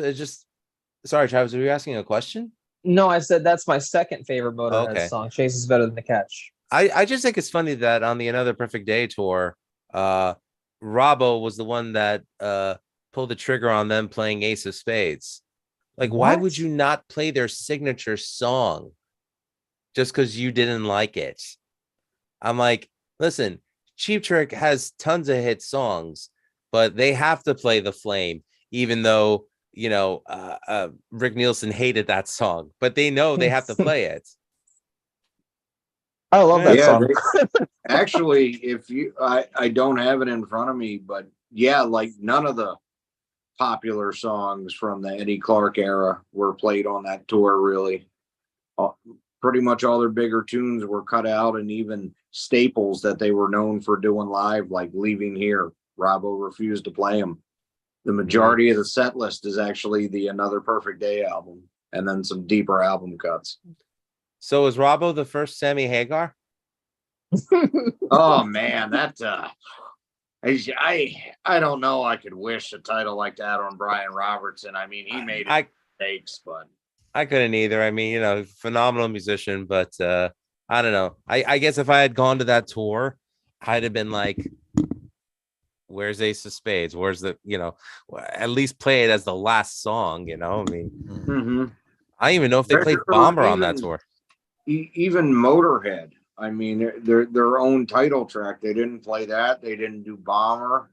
sorry, Travis, were you asking a question? No, I said that's my second favorite Motorhead Okay. song. Chase is Better Than the Catch. I just think it's funny that on the Another Perfect Day tour, Robbo was the one that pulled the trigger on them playing Ace of Spades. Like, why What? would you not play their signature song just because you didn't like it? I'm like, listen, Cheap Trick has tons of hit songs, but they have to play The Flame, even though, Rick Nielsen hated that song, but they know they have to play it. I love that song. Actually, I don't have it in front of me, but yeah, like none of the popular songs from the Eddie Clark era were played on that tour, really. Pretty much all their bigger tunes were cut out, and even staples that they were known for doing live, like Leaving Here, Robbo refused to play them. The majority of the set list is actually the Another Perfect Day album, and then some deeper album cuts. So is Robbo the first Sammy Hagar? Oh man, that I don't know. I could wish a title like that on Brian Robertson. I mean, he made mistakes, but I couldn't either. I mean, phenomenal musician, but I don't know. I guess if I had gone to that tour, I'd have been like, where's Ace of Spades? Where's the, at least play it as the last song, I mean, I don't even know if they played Bomber on that tour. Even Motorhead. I mean, their own title track. They didn't play that. They didn't do Bomber.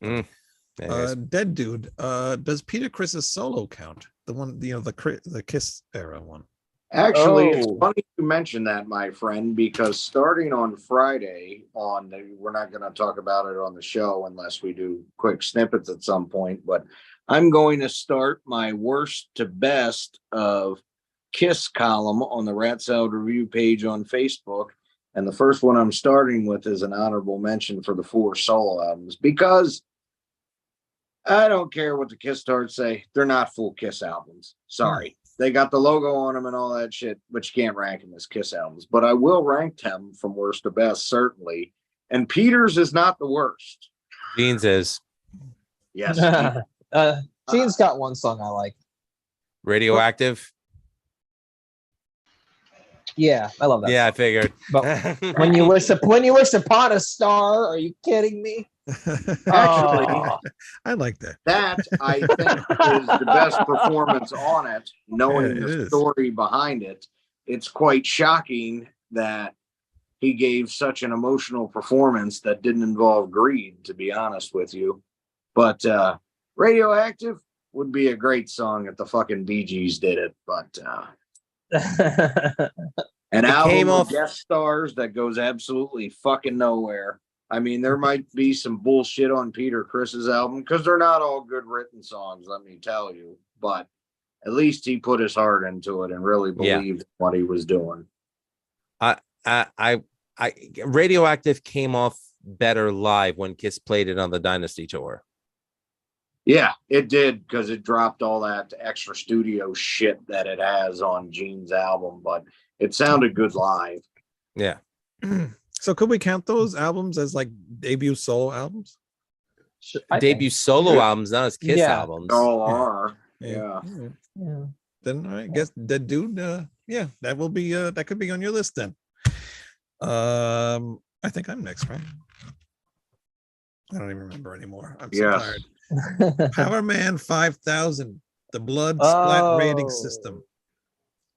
Dead Dude. Does Peter Chris's solo count? The one, the Kiss era one. Actually, it's funny you mention that, my friend, because starting on Friday, we're not going to talk about it on the show unless we do quick snippets at some point, but I'm going to start my worst to best of Kiss column on the Rat Salad Review page on Facebook. And the first one I'm starting with is an honorable mention for the 4 solo albums, because I don't care what the Kiss stars say. They're not full Kiss albums. Sorry. They got the logo on them and all that shit, but you can't rank them as Kiss albums. But I will rank them from worst to best, certainly. And Peter's is not the worst. Gene's is. Yes. Gene's got one song I like. Radioactive. Yeah, I love that. Yeah, song. I figured. But when you wish upon a star, are you kidding me? Actually, I like that. That I think is the best performance on it, knowing the story behind it. It's quite shocking that he gave such an emotional performance that didn't involve greed, to be honest with you. But Radioactive would be a great song if the fucking Bee Gees did it. But an album of guest stars that goes absolutely fucking nowhere. I mean, there might be some bullshit on Peter Chris's album because they're not all good written songs, let me tell you. But at least he put his heart into it and really believed what he was doing. Radioactive came off better live when Kiss played it on the Dynasty tour. Yeah, it did because it dropped all that extra studio shit that it has on Gene's album, but it sounded good live. Yeah. So could we count those albums as like debut solo albums? Debut solo albums, not as Kiss Yeah. albums. All are. Yeah. All right. Yeah. Then I guess that dude, yeah, that will be that could be on your list then. I think I'm next, right? I don't even remember anymore. I'm so Yes. tired. Power Man 5000, the blood splat rating Oh. system.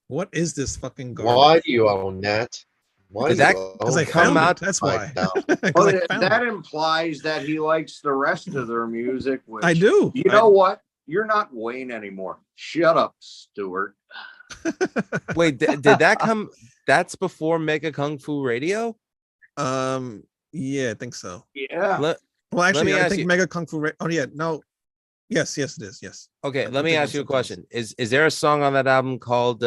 What is this fucking garbage? Why do you own that? Why Did do that- you Because I own found come it. out That's why. 5,000? 'Cause Well, I found that it. implies that he likes the rest of their music. Which, I do. You know what? You're not Wayne anymore. Shut up, Stuart. Wait, did that come? That's before Mega Kung Fu Radio. Yeah, I think so. Yeah. Let, Well, actually, me I ask think you- Mega Kung Fu. Oh yeah, no. Yes, it is. Yes. okay, I let me think ask it's you a something else. question. Is there a song on that album called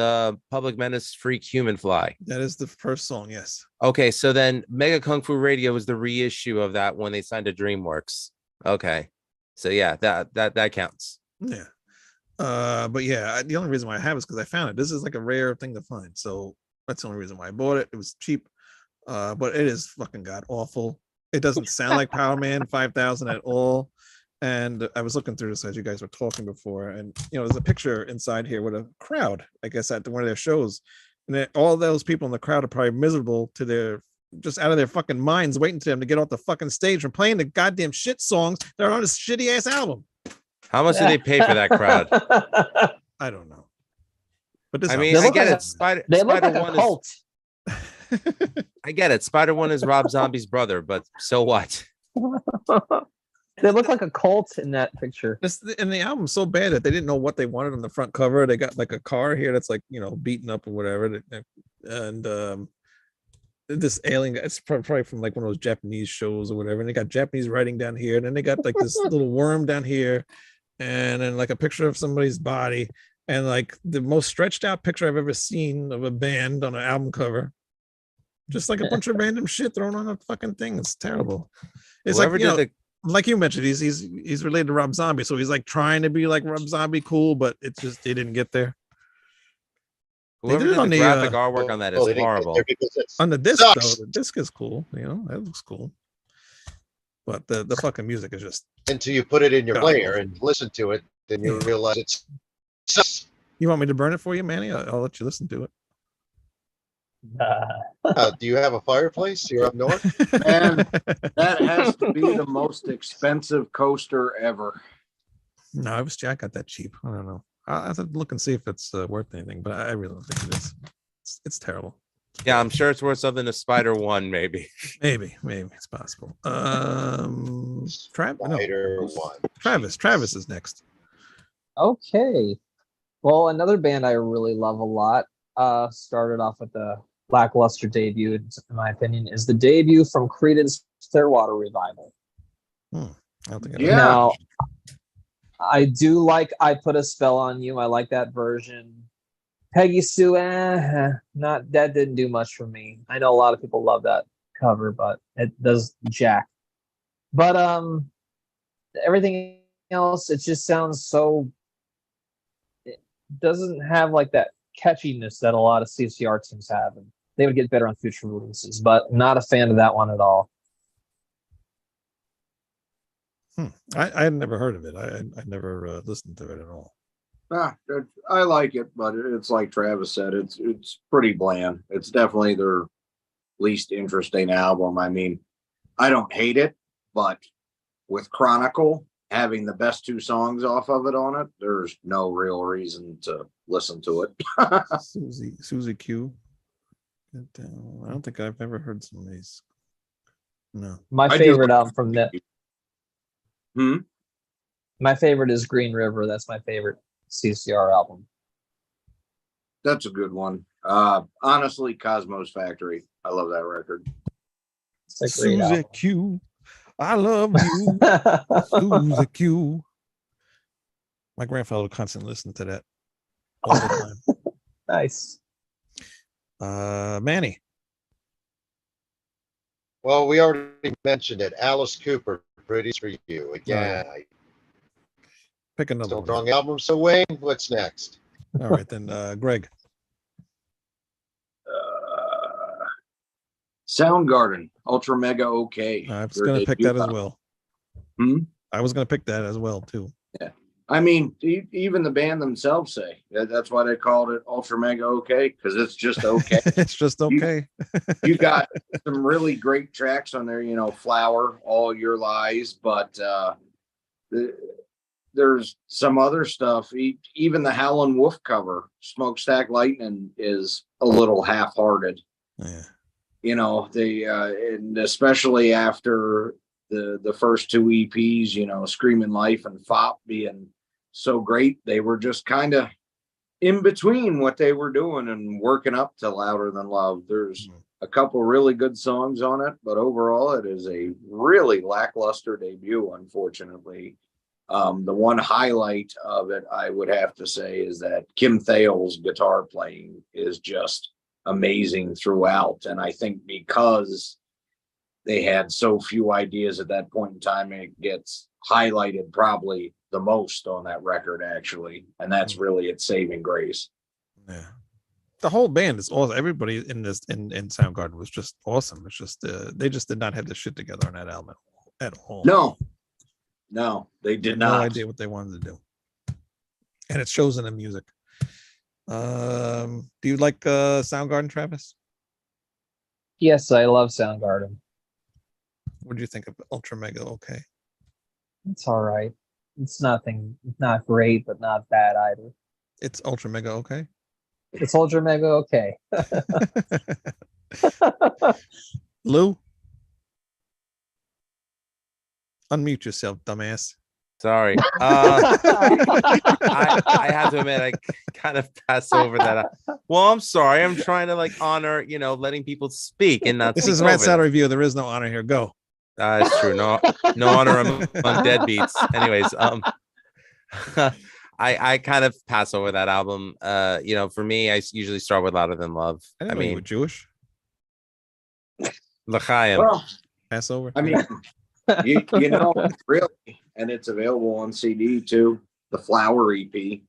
Public Menace Freak Human Fly? That is the first song. Yes. Okay, so then Mega Kung Fu Radio was the reissue of that when they signed to DreamWorks. Okay. So yeah, that counts. Yeah. But yeah, the only reason why I have is because I found it. This is like a rare thing to find, so that's the only reason why I bought it. It was cheap, but it is fucking god awful. It doesn't sound like Power Man 5000 at all. And I was looking through this as you guys were talking before, and there's a picture inside here with a crowd, I guess, at one of their shows, and all those people in the crowd are probably miserable to their just out of their fucking minds, waiting for them to get off the fucking stage from playing the goddamn shit songs that are on this shitty ass album. How much do they pay for that crowd? I don't know. But this I album- mean, They I look get like it. Spider They look Spider like a One cult. I get it. Spider One is Rob Zombie's brother, but so what? They look like a cult in that picture. This and the album's so bad that they didn't know what they wanted on the front cover. They got like a car here that's like beaten up or whatever, and this alien. It's probably from like one of those Japanese shows or whatever. And they got Japanese writing down here, and then they got like this little worm down here, and then like a picture of somebody's body, and like the most stretched out picture I've ever seen of a band on an album cover. Just like a bunch of random shit thrown on a fucking thing. It's terrible. It's Whoever like did like you mentioned, he's related to Rob Zombie, so he's like trying to be like Rob Zombie cool, but it's just they didn't get there. whoever did it did on the the, graphic artwork on that Well, is they didn't get horrible. there because it's- On the disc, Sucks. though, the disc is cool. That looks cool. But the fucking music is just. until you put it in your God. player and listen to it, then you realize it's sucks. You want me to burn it for you, Manny? I'll let you listen to it. Do you have a fireplace? You're up north. Man, that has to be the most expensive coaster ever. No, I got that cheap. I don't know. I'll have to look and see if it's worth anything, but I really don't think it is. It's terrible. Yeah, I'm sure it's worth something to Spider One, maybe. Maybe it's possible. Spider One. Travis is next. Okay. Well, another band I really love a lot started off with a lackluster debut, in my opinion, is the debut from Creedence Clearwater Revival. I don't think. Yeah. Now, I do like I Put a Spell on You. I like that version. Peggy Sue, not that didn't do much for me. I know a lot of people love that cover, but it does jack. But everything else, it just sounds so. It doesn't have like that catchiness that a lot of CCR teams have, and they would get better on future releases. But not a fan of that one at all. I had never heard of it. I never listened to it at all. I like it, but it's like Travis said, it's pretty bland. It's definitely their least interesting album. I mean, I don't hate it, but with Chronicle having the best two songs off of it on it, there's no real reason to listen to it. Susie Q. I don't think I've ever heard some of these. No. My I do favorite like- album from that. My favorite is Green River. That's my favorite CCR album. That's a good one. Honestly, Cosmos Factory. I love that record. It's a great Susie album. Q. I love you. Susie Q. My grandfather would constantly listen to that all the time. Nice. Manny. Well, we already mentioned it. Alice Cooper, Pretty for You. Again, Pick another Still one. strong album. So Wayne, what's next? All right, then, Greg. Soundgarden, Ultra Mega OK. I was Their going to pick debut that as album. well. Hmm? I was going to pick that as well, too. I mean, even the band themselves say that's why they called it Ultra Mega OK, because it's just okay. It's just okay. You got some really great tracks on there, Flower, All Your Lies, but there's some other stuff. Even the Howlin' Wolf cover, Smokestack Lightning, is a little half-hearted. Yeah. They and especially after the first two EPs, Screaming Life and Fop being so great, they were just kind of in between what they were doing and working up to Louder Than Love. There's a couple really good songs on it, but overall it is a really lackluster debut, unfortunately. The one highlight of it, I would have to say, is that Kim Thayil's guitar playing is just amazing throughout. And I think because they had so few ideas at that point in time, it gets highlighted probably the most on that record, actually. And that's really its saving grace. Yeah. The whole band is awesome. Everybody in Soundgarden was just awesome. It's just they just did not have the shit together on that album at all. No, they did no not. idea what they wanted to do. And it shows in the music. Do you like Soundgarden, Travis? Yes, I love Soundgarden. What do you think of Ultra Mega OK? It's all right. It's not great, but not bad either. It's Ultra Mega OK? It's Ultra Mega OK. Lou? Unmute yourself, dumbass. Sorry. I have to admit, I kind of passed over that. Well, I'm sorry. I'm trying to honor, letting people speak and not. This is Rat Saddle Review. There is no honor here. Go. It's true. No honor among deadbeats. Anyways, I kind of pass over that album. For me, I usually start with Louder Than Love. I mean, you were Jewish. L'chaim. Well, Passover. I mean, really, and it's available on CD too. The Flower EP.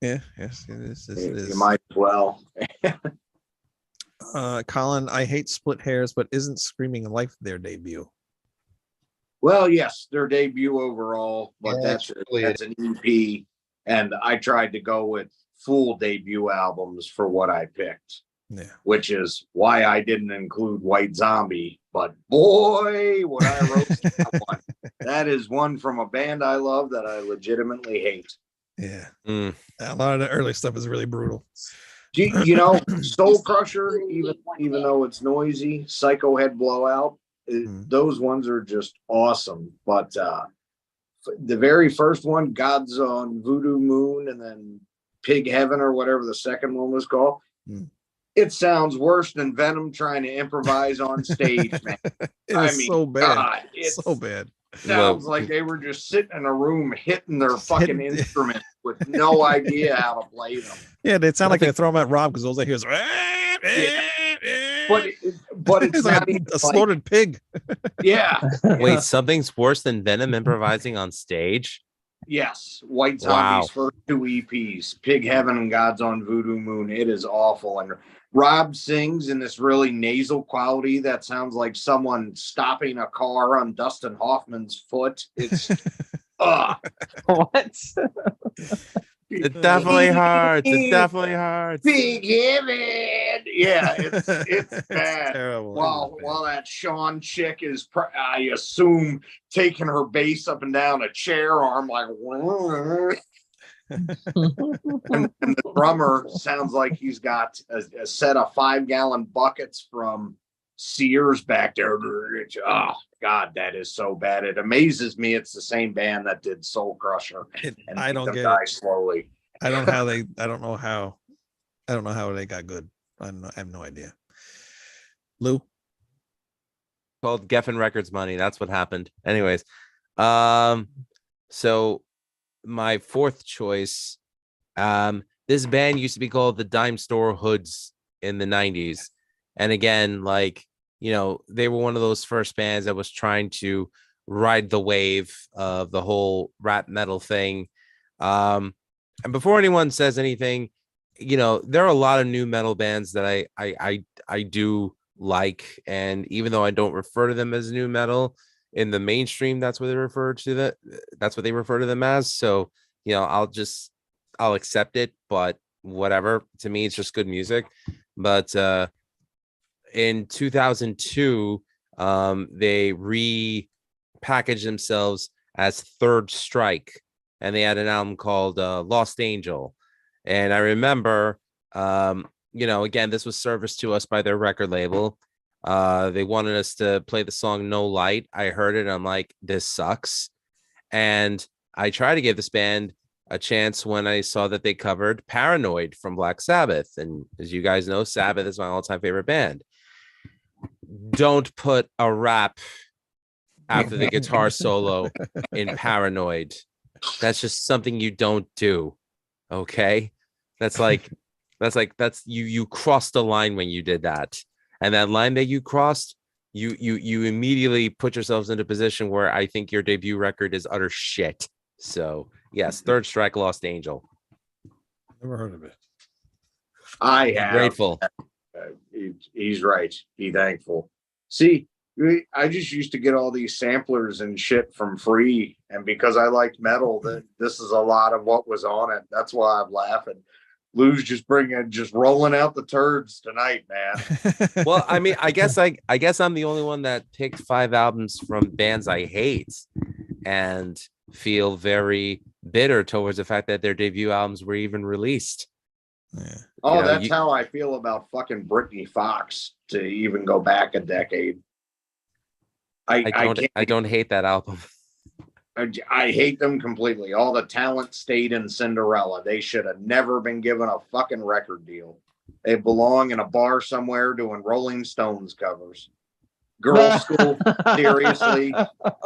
Yeah, yes, it is. It is. You might as well. Colin, I hate Split Hairs, but isn't Screaming Life their debut? Well, yes, their debut overall, but that's an EP, and I tried to go with full debut albums for what I picked. Yeah, which is why I didn't include White Zombie. But boy, when I wrote that one, that is one from a band I love that I legitimately hate. Yeah, a lot of the early stuff is really brutal. Soul Crusher, even though it's noisy, Psycho Head Blowout, those ones are just awesome. But the very first one, God's on Voodoo Moon, and then Pig Heaven or whatever the second one was called. It sounds worse than Venom trying to improvise on stage, man. It's so bad. God, so bad. Sounds like they were just sitting in a room hitting their fucking instrument with no idea how to play them. Yeah, they sound like they throw them at Rob because all they hear is. But it's like a slaughtered pig. Yeah. Wait, something's worse than Venom improvising on stage? Yes, White Zombie's first two EPs, Pig Heaven and God's on Voodoo Moon. It is awful. And Rob sings in this really nasal quality that sounds like someone stopping a car on Dustin Hoffman's foot. It's what? It definitely hurts. It definitely hurts. Pig Heaven. Yeah, it's bad. Terrible. While that Sean chick is, I assume, taking her bass up and down a chair arm like, and the drummer sounds like he's got a set of 5-gallon buckets from Sears back there. Oh God, that is so bad. It amazes me it's the same band that did Soul Crusher. And I don't get it. Slowly. I don't know how they got good. I have no idea. Lou? Called Geffen Records money. That's what happened. Anyways, so my fourth choice, this band used to be called the Dime Store Hoods in the 90s. And again, they were one of those first bands that was trying to ride the wave of the whole rap metal thing. And before anyone says anything, there are a lot of new metal bands that I do like, and even though I don't refer to them as new metal in the mainstream, that's what they refer to them as. So, I'll accept it, but whatever. To me, it's just good music. But in 2002, they repackaged themselves as Third Strike, and they had an album called Lost Angel. And I remember, again, this was serviced to us by their record label. They wanted us to play the song No Light. I heard it, and I'm like, this sucks. And I tried to give this band a chance when I saw that they covered Paranoid from Black Sabbath. And as you guys know, Sabbath is my all-time favorite band. Don't put a rap after the guitar solo in Paranoid. That's just something you don't do. Okay. That's you crossed the line when you did that. And that line that you crossed, you immediately put yourselves in a position where I think your debut record is utter shit. So yes, Third Strike, Lost Angel. Never heard of it. I have. Grateful. He's right. Be thankful. See, I just used to get all these samplers and shit from free, and because I liked metal, this is a lot of what was on it. That's why I'm laughing. Lou's just rolling out the turds tonight, man. Well, I mean, I guess I'm the only one that picked 5 albums from bands I hate and feel very bitter towards the fact that their debut albums were even released. Yeah. Oh, that's how I feel about fucking Britney Fox, to even go back a decade. I don't hate that album. I hate them completely. All the talent stayed in Cinderella. They should have never been given a fucking record deal. They belong in a bar somewhere doing Rolling Stones covers. Girls' school, seriously.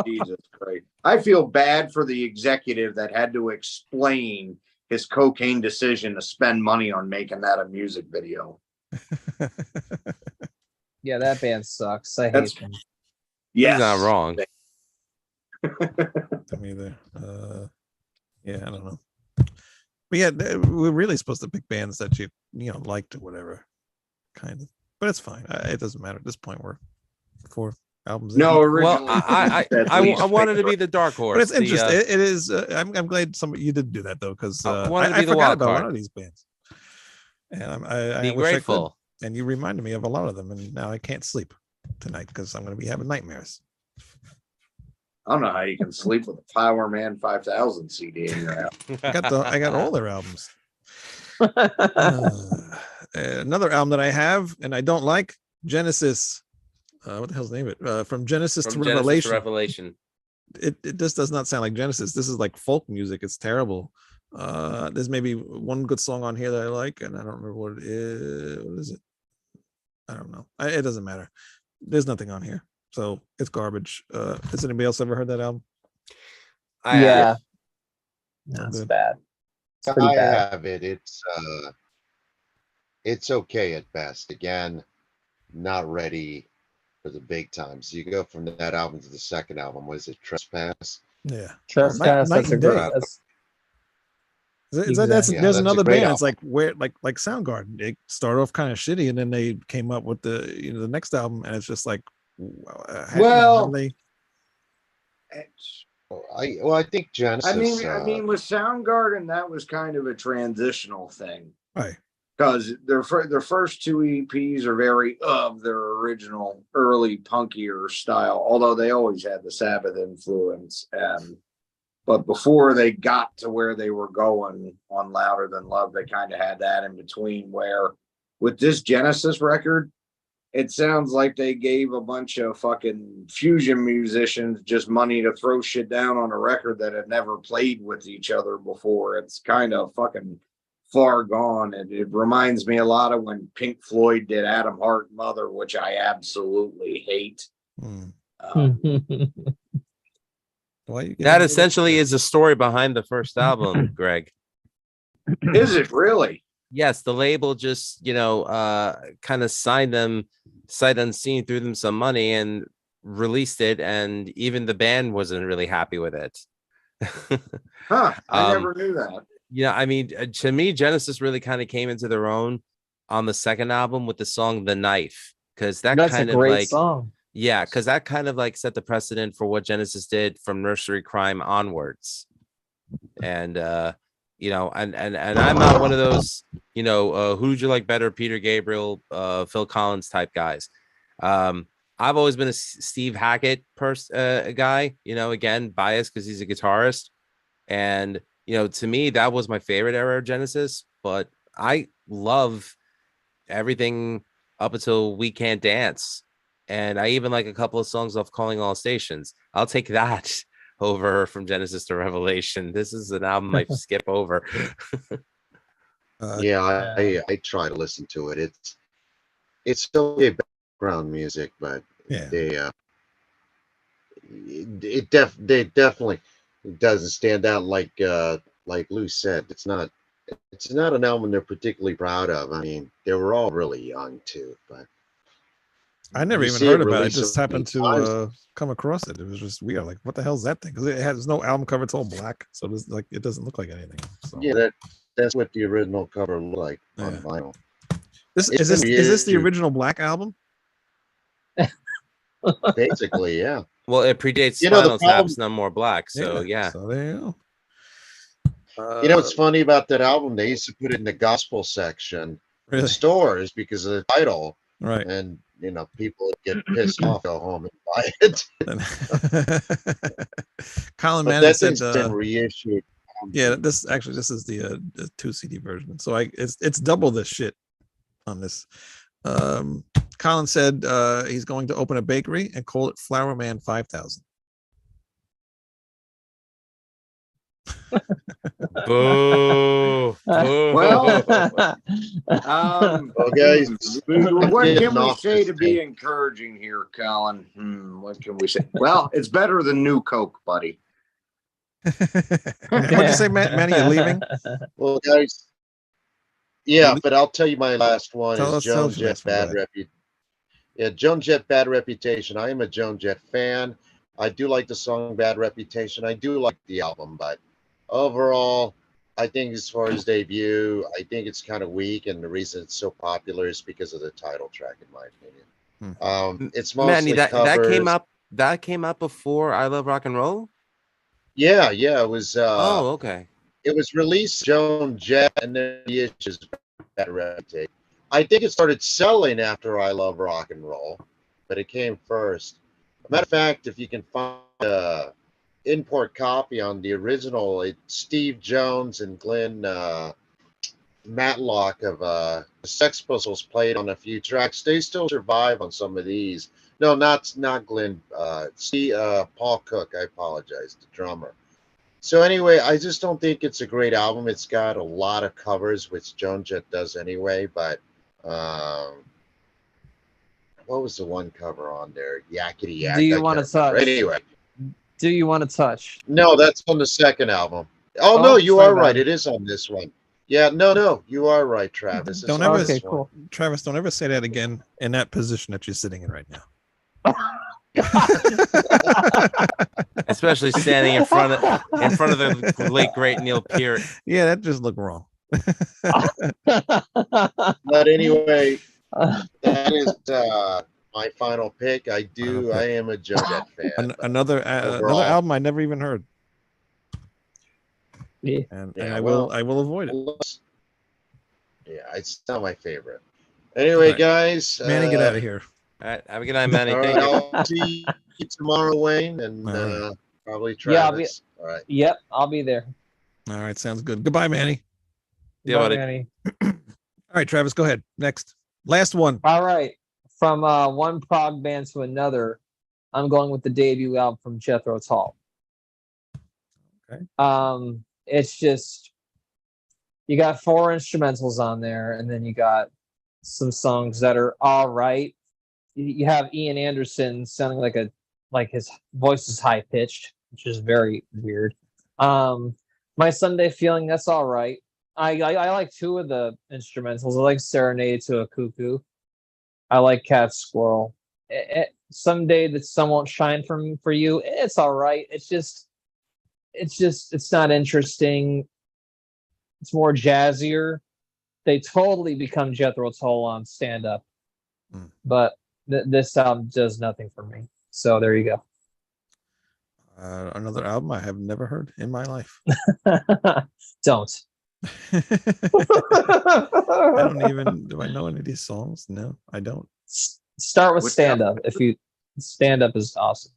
Jesus Christ. I feel bad for the executive that had to explain his cocaine decision to spend money on making that a music video. Yeah, that band sucks. I hate them. Yes. He's not wrong. Me either. Yeah, I don't know. But yeah, we're really supposed to pick bands that you liked or whatever, kind of. But it's fine. It doesn't matter at this point. We're 4 albums. No, in. originally. Well, I wanted to be the dark horse. But it's interesting. It is. I'm glad you did do that though, because I wanted to be I the forgot wild about card. one of these bands, and I Be wish grateful. I could. And you reminded me of a lot of them, and now I can't sleep tonight because I'm going to be having nightmares. I don't know how you can sleep with a Power Man 5000 CD in your house. I got all their albums. Another album that I have and I don't like, Genesis. What the hell's the name of it? From Genesis to Revelation. It just does not sound like Genesis. This is like folk music. It's terrible. There's maybe one good song on here that I like, and I don't remember what it is. What is it? I don't know. It doesn't matter. There's nothing on here, so it's garbage. Has anybody else ever heard that album? Yeah, that's bad. It's pretty I bad. have it. It's okay at best. Again, not ready for the big time. So you go from that album to the second album. Was it Trespass? Yeah, Trespass. Night That's a and Day. great. There's that's another a great band. album. It's like where like Soundgarden. They started off kind of shitty, and then they came up with the next album, and it's just like, Well, I think Genesis. I mean, with Soundgarden, that was kind of a transitional thing, right. because their first 2 EPs are very of their original early punkier style, although they always had the Sabbath influence. But before they got to where they were going on Louder Than Love, they kind of had that in between, where with this Genesis record, it sounds like they gave a bunch of fucking fusion musicians just money to throw shit down on a record that had never played with each other before. It's kind of fucking far gone. And it reminds me a lot of when Pink Floyd did Adam Hart Mother, which I absolutely hate. That essentially is the story behind the first album, Greg. Is it really? Yes, the label just, kind of signed them sight unseen, threw them some money and released it. And even the band wasn't really happy with it. Huh? I Um, never knew that. Yeah, I mean, to me, Genesis really kind of came into their own on the second album with the song "The Knife," because that That's a kind of great like, song. yeah, because that kind of like set the precedent for what Genesis did from Nursery Crime onwards. And and I'm not one of those, who would you like better, Peter Gabriel, Phil Collins type guys. I've always been a Steve Hackett guy, again, biased because he's a guitarist. And to me, that was my favorite era of Genesis, but I love everything up until We Can't Dance. And I even like a couple of songs off Calling All Stations. I'll take that over from Genesis to Revelation. This is an album I skip over. Yeah, I try to listen to it. It's still a background music, but Yeah. they definitely it doesn't stand out like Lou said. It's not an album they're particularly proud of. I mean, they were all really young too, but I never you even see heard it about it. I released just so many happened to times. come across it. It was just weird. Like, what the hell's that thing? Because it has no album cover. It's all black, so there's like it doesn't look like anything. So Yeah, that's what the original cover looked like on Yeah. vinyl. this It's is this been is this the reissued. original black album? Basically, yeah. Well, it predates You know, the Spinal Tap's problem- No More Black. So yeah. So there you go. You know what's funny about that album? They used to put it in the gospel section in Really? stores because of the title, Right. and people would get pissed off, go home and buy it. Colin But Manning that said, thing's been reissued. yeah, this is the 2 CD version. So it's double this shit on this. Colin said he's going to open a bakery and call it Flower Man 5000. Boo. Boo. Well, Well, guys, what getting can we off say this to be thing. encouraging here, Colin? What can we say? Well, it's better than New Coke, buddy. What'd you say, Manny? You're leaving? Well, guys, yeah, but I'll tell you my last one Tell is us Joan your Jett last one, go Bad ahead. Reputation. Yeah, Joan Jett Bad Reputation. I am a Joan Jett fan. I do like the song Bad Reputation. I do like the album, but overall, I think as far as debut, I think it's kind of weak, and the reason it's so popular is because of the title track, in my opinion. It's mostly Manny, that covers. came up before I Love Rock and Roll. Yeah, it was. Oh, okay. It was released Joan Jett, and then the issues Bad Reputation. I think it started selling after I Love Rock and Roll, but it came first. Matter of fact, if you can find a import copy on the original, it's Steve Jones and Glenn Matlock of the Sex Pistols played on a few tracks. They still survive on some of these. No, not Glenn. Paul Cook. I apologize, the drummer. So anyway, I just don't think it's a great album. It's got a lot of covers, which Joan Jett does anyway. But what was the one cover on there? Yakety Yak. Do you want to touch? Anyway, Do you want to touch? no, that's on the second album. Oh, Oh, no, you sorry are about right. it. It is on this one. Yeah, no, you are right, Travis. It's Don't on ever- this Okay, one. cool. Travis, don't ever say that again in that position that you're sitting in right now. Especially standing in front of the late great Neil Peart. Yeah, that just looked wrong. But anyway, that is my final pick. I am a Joan Jett fan. Another overall- album I never even heard. Yeah. And Yeah, I well- will avoid it. Yeah, it's not my favorite. Anyway, All right. guys, Manny, get out of here. All right, have a good night, Manny. All right, Thank you. I'll see you tomorrow, Wayne, and All right. probably Yeah, I'll be- Travis. All right. Yep, I'll be there. All right, sounds good. Goodbye, Manny. Yeah, Bye, buddy. Manny. All right, Travis, go ahead. Next. Last one. All right. From one prog band to another, I'm going with the debut album from Jethro Tull. Okay. It's just you got 4 instrumentals on there, and then you got some songs that are all right. You have Ian Anderson sounding like his voice is high pitched, which is very weird. My Sunday Feeling, that's all right. I like 2 of the instrumentals. I like Serenade to a Cuckoo. I like Cat Squirrel. Someday the sun won't shine for you. It's all right. It's just it's not interesting. It's more jazzier. They totally become Jethro Tull on stand up, but this album does nothing for me. So there you go. Another album I have never heard in my life. Don't. I don't even, do I know any of these songs? No, I don't. Start with Which stand up. If you stand up is awesome.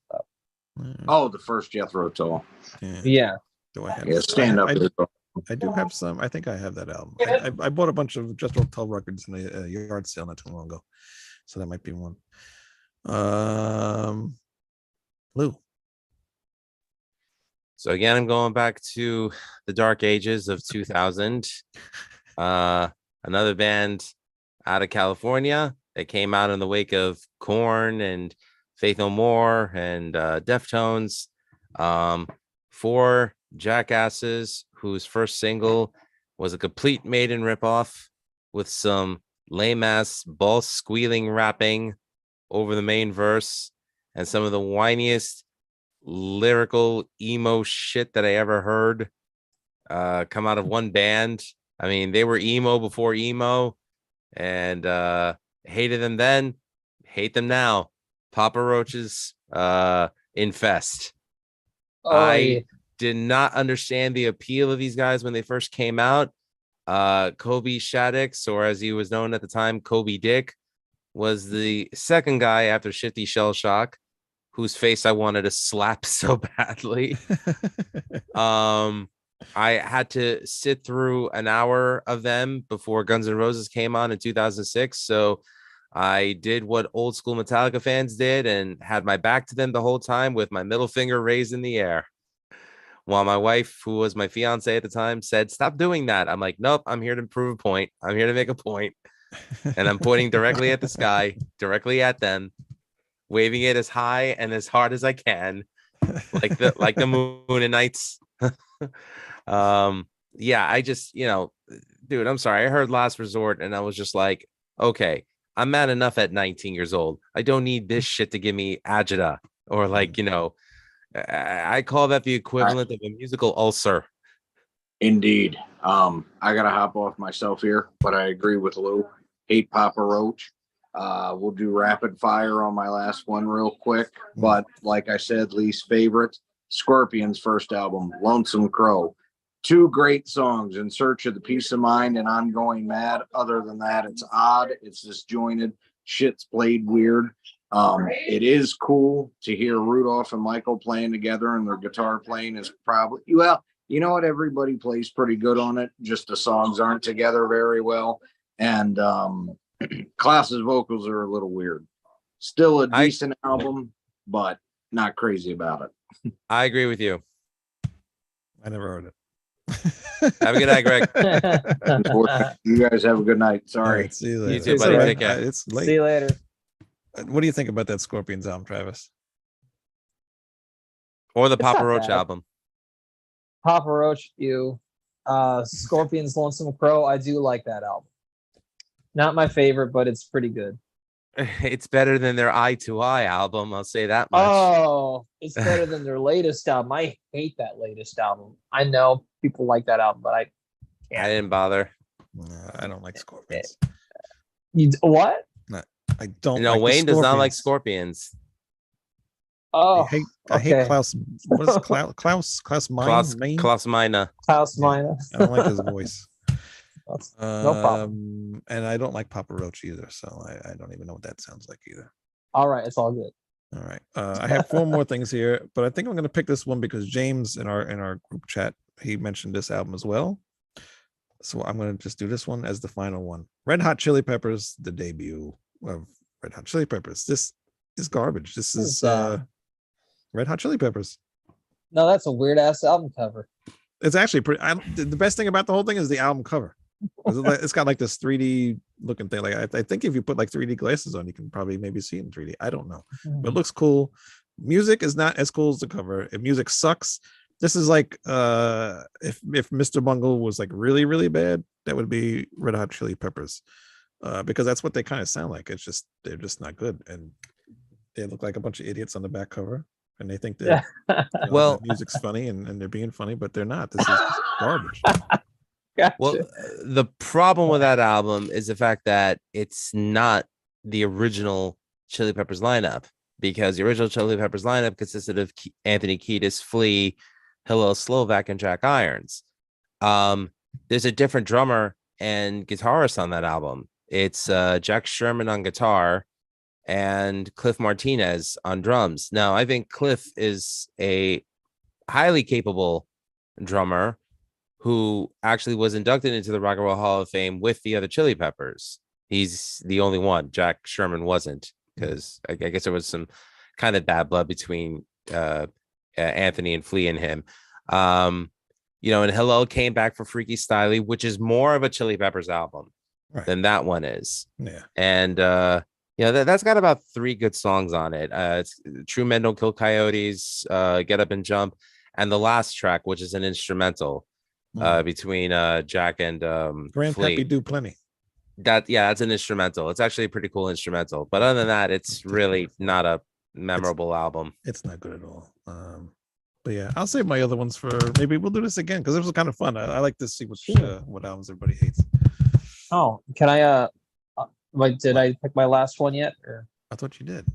Oh, the first Jethro Tull. Yeah. Do I have? Yeah, stand up. I do have some. I think I have that album. I bought a bunch of Jethro Tull records in a yard sale not too long ago, so that might be one. Lou. So again, I'm going back to the dark ages of 2000. Another band out of California that came out in the wake of Korn and Faith No More and Deftones. Four jackasses whose first single was a complete Maiden ripoff with some lame ass ball squealing rapping over the main verse and some of the whiniest lyrical emo shit that I ever heard come out of one band. I mean, they were emo before emo, and hated them then, hate them now. Papa Roach's Infest. I did not understand the appeal of these guys when they first came out. Kobe Shaddix, or as he was known at the time, Kobe Dick, was the second guy after Shifty Shell Shock, whose face I wanted to slap so badly. I had to sit through an hour of them before Guns N' Roses came on in 2006. So I did what old school Metallica fans did and had my back to them the whole time with my middle finger raised in the air. While my wife, who was my fiance at the time, said, "Stop doing that." I'm like, nope, I'm here to prove a point. I'm here to make a point. And I'm pointing directly at the sky, directly at them, waving it as high and as hard as I can, like the moon and nights. Yeah, I just, dude, I'm sorry. I heard Last Resort and I was just like, okay, I'm mad enough at 19 years old. I don't need this shit to give me agita or I call that the equivalent of a musical ulcer. Indeed. I gotta hop off myself here, but I agree with Lou. Hate Papa Roach. We'll do rapid fire on my last one real quick. But like I said, least favorite, Scorpions' first album, Lonesome Crow. Two great songs, In Search of the Peace of Mind and Ongoing Mad. Other than that, it's odd. It's disjointed. Shit's played weird. It is cool to hear Rudolph and Michael playing together, and their guitar playing is probably, well, you know what? Everybody plays pretty good on it. Just the songs aren't together very well. And Klaus's vocals are a little weird. Still a decent album, but not crazy about it. I agree with you. I never heard it. Have a good night, Greg. You guys have a good night. Sorry. Right, see you later. You too, buddy. Take care. It's late. See you later. What do you think about that Scorpions album, Travis? Or the It's Papa not Roach bad. album. Papa Roach, Scorpions, Lonesome Crow. I do like that album. Not my favorite, but it's pretty good. It's better than their Eye to Eye album. I'll say that much. Oh, it's better than their latest album. I hate that latest album. I know people like that album, but I didn't bother. No, I don't like Scorpions. What? I don't. No, like Wayne does not like Scorpions. Scorpions. Oh, I hate okay. Klaus. What is Klaus Meine? Klaus Meine. Klaus Meine. I don't like his voice. No problem. And I don't like Papa Roach either, so I don't even know what that sounds like either. All right, it's all good. All right, I have four more things here, but I think I'm going to pick this one because James in our group chat, he mentioned this album as well. So I'm going to just do this one as the final one. Red Hot Chili Peppers, the debut of Red Hot Chili Peppers. This is garbage. This is Red Hot Chili Peppers. No, that's a weird ass album cover. It's actually pretty. The best thing about the whole thing is the album cover. It's got like this 3D looking thing. Like I think if you put like 3D glasses on, you can probably maybe see it in 3D. I don't know, but it looks cool. Music is not as cool as the cover. If music sucks, this is like if Mr. Bungle was like really really bad, that would be Red Hot Chili Peppers, because that's what they kind of sound like. It's just they're just not good, and they look like a bunch of idiots on the back cover. and they think that Well- the music's funny and they're being funny, but they're not. This is garbage. Gotcha. Well, the problem with that album is the fact that it's not the original Chili Peppers lineup, because the original Chili Peppers lineup consisted of Anthony Kiedis, Flea, Hillel Slovak, and Jack Irons. There's a different drummer and guitarist on that album. It's Jack Sherman on guitar and Cliff Martinez on drums. Now, I think Cliff is a highly capable drummer who actually was inducted into the Rock and Roll Hall of Fame with the other Chili Peppers. He's the only one. Jack Sherman wasn't, because I guess there was some kind of bad blood between Anthony and Flea and him. And Hillel came back for Freaky Styley, which is more of a Chili Peppers album than that one is. Yeah. And that's got about 3 good songs on it. It's True Men Don't Kill Coyotes, Get Up and Jump, and the last track, which is an instrumental between Jack and Grandpappy Do Plenty. That's an instrumental. It's actually a pretty cool instrumental, but other than that, it's really not a memorable album. It's not good at all. But yeah, I'll save my other ones for maybe we'll do this again, because it was kind of fun. I like to see what albums everybody hates. Oh, can I did I pick my last one yet? Or I thought you did.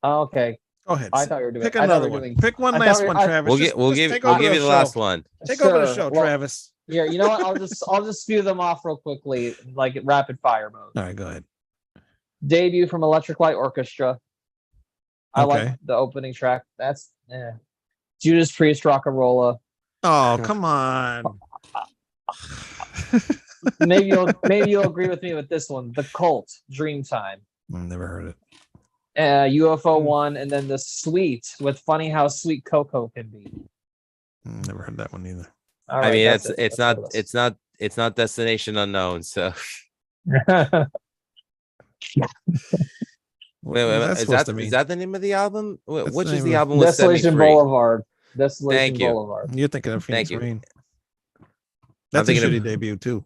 oh, okay. Go ahead. I thought you were doing. Pick I thought another we were one. doing- Pick one I last thought we- one, I- Travis. We'll give you the last one. Take over the Sure. show, Well, Travis. Here, you know what? I'll just spew them off real quickly, like rapid fire mode. All right, go ahead. Debut from Electric Light Orchestra. I Okay. like the opening track. That's Judas Priest, Rock'n'Rolla. Oh, come on. Maybe you'll agree with me with this one. The Cult, Dreamtime. Never heard it. UFO one, and then the Sweet with Funny How Sweet Cocoa Can Be. Never heard that one either. All I right, mean, that's it. it's That's not the it's not Destination Unknown. So list. What is supposed to mean? is that the name of the album? That's Which the is name the of- album with Set Me Desolation Free? Boulevard. Desolation Thank you. Boulevard. You're thinking of Phoenix Thank you. Rain. That's a thinking of- shitty debut too.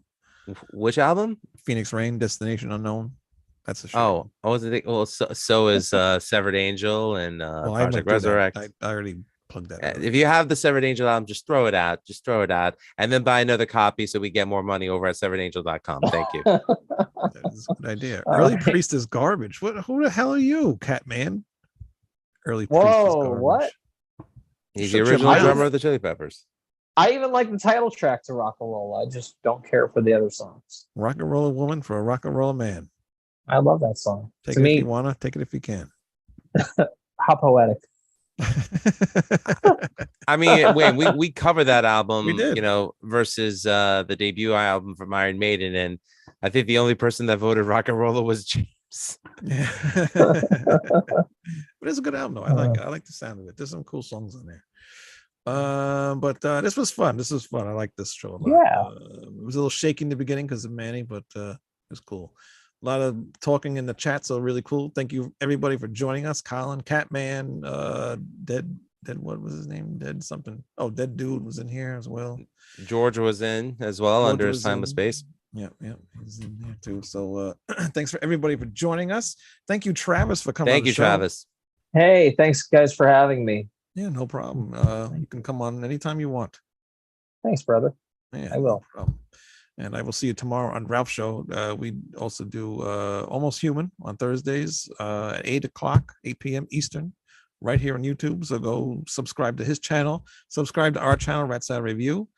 Which album? Phoenix Rain, Destination Unknown. That's a shit. Oh, I wasn't thinking. Well, so is Severed Angel and Well, I went Project through that. Resurrect. I already plugged that. earlier. If you have the Severed Angel album, just throw it out. Just throw it out, and then buy another copy so we get more money over at severedangel.com. Thank you. That's a good idea. All Early right. Priest is garbage. Who the hell are you, Catman? Early Priest is Whoa, garbage. what? He's Shut the your original mouth. drummer of the Chili Peppers. I even like the title track to Rock and Roll. I just don't care for the other songs. Rock and roll woman for a rock and roll man. I love that song. Take To it if me, you wanna, take it if you can. how poetic. I mean, wait, we covered that album, We did. versus the debut album from Iron Maiden, and I think the only person that voted Rock and Roller was James. Yeah. But it's a good album though. I like the sound of it. There's some cool songs in there. But this was fun. I like this show a lot. Yeah. It was a little shaky in the beginning because of Manny, but it was cool. A lot of talking in the chat, so really cool. Thank you everybody for joining us. Colin, Catman, Dead, what was his name? Dead something. Oh, Dead Dude was in here as well. George was in as well George under was Timeless in. Space. Yeah, he's in there too. So thanks for everybody for joining us. Thank you, Travis, for coming. Thank on the you, show. Travis. Hey, thanks guys for having me. Yeah, no problem. You can come on anytime you want. Thanks, brother. Yeah, I will. no problem. And I will see you tomorrow on Ralph's show. We also do Almost Human on Thursdays at 8 p.m. Eastern, right here on YouTube. So go subscribe to his channel, subscribe to our channel, Rat Side Review.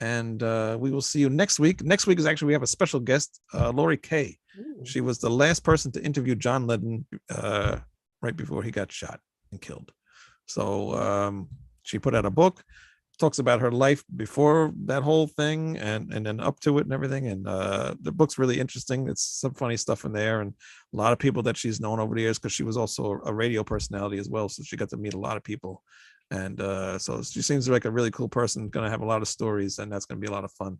And we will see you next week. Next week is actually, we have a special guest, Lori Kay. She was the last person to interview John Lennon right before he got shot and killed. So she put out a book, talks about her life before that whole thing and then up to it and everything. And the book's really interesting. It's some funny stuff in there and a lot of people that she's known over the years because she was also a radio personality as well. So she got to meet a lot of people. And so she seems like a really cool person, going to have a lot of stories, and that's going to be a lot of fun.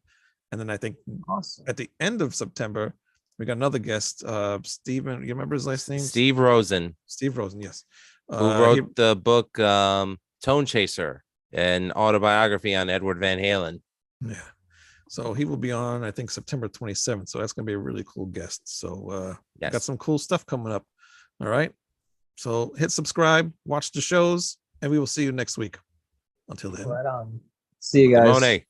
And then I think Awesome. at the end of September, we got another guest, Steven. You remember his last name? Steve Rosen, Steve Rosen, yes. who wrote the book Tone Chaser, an autobiography on Edward Van Halen. Yeah. So he will be on, I think, September 27th. So that's going to be a really cool guest. So Yes. got some cool stuff coming up. All right. So hit subscribe, watch the shows, and we will see you next week. Until then. Right on. See you guys. Monet.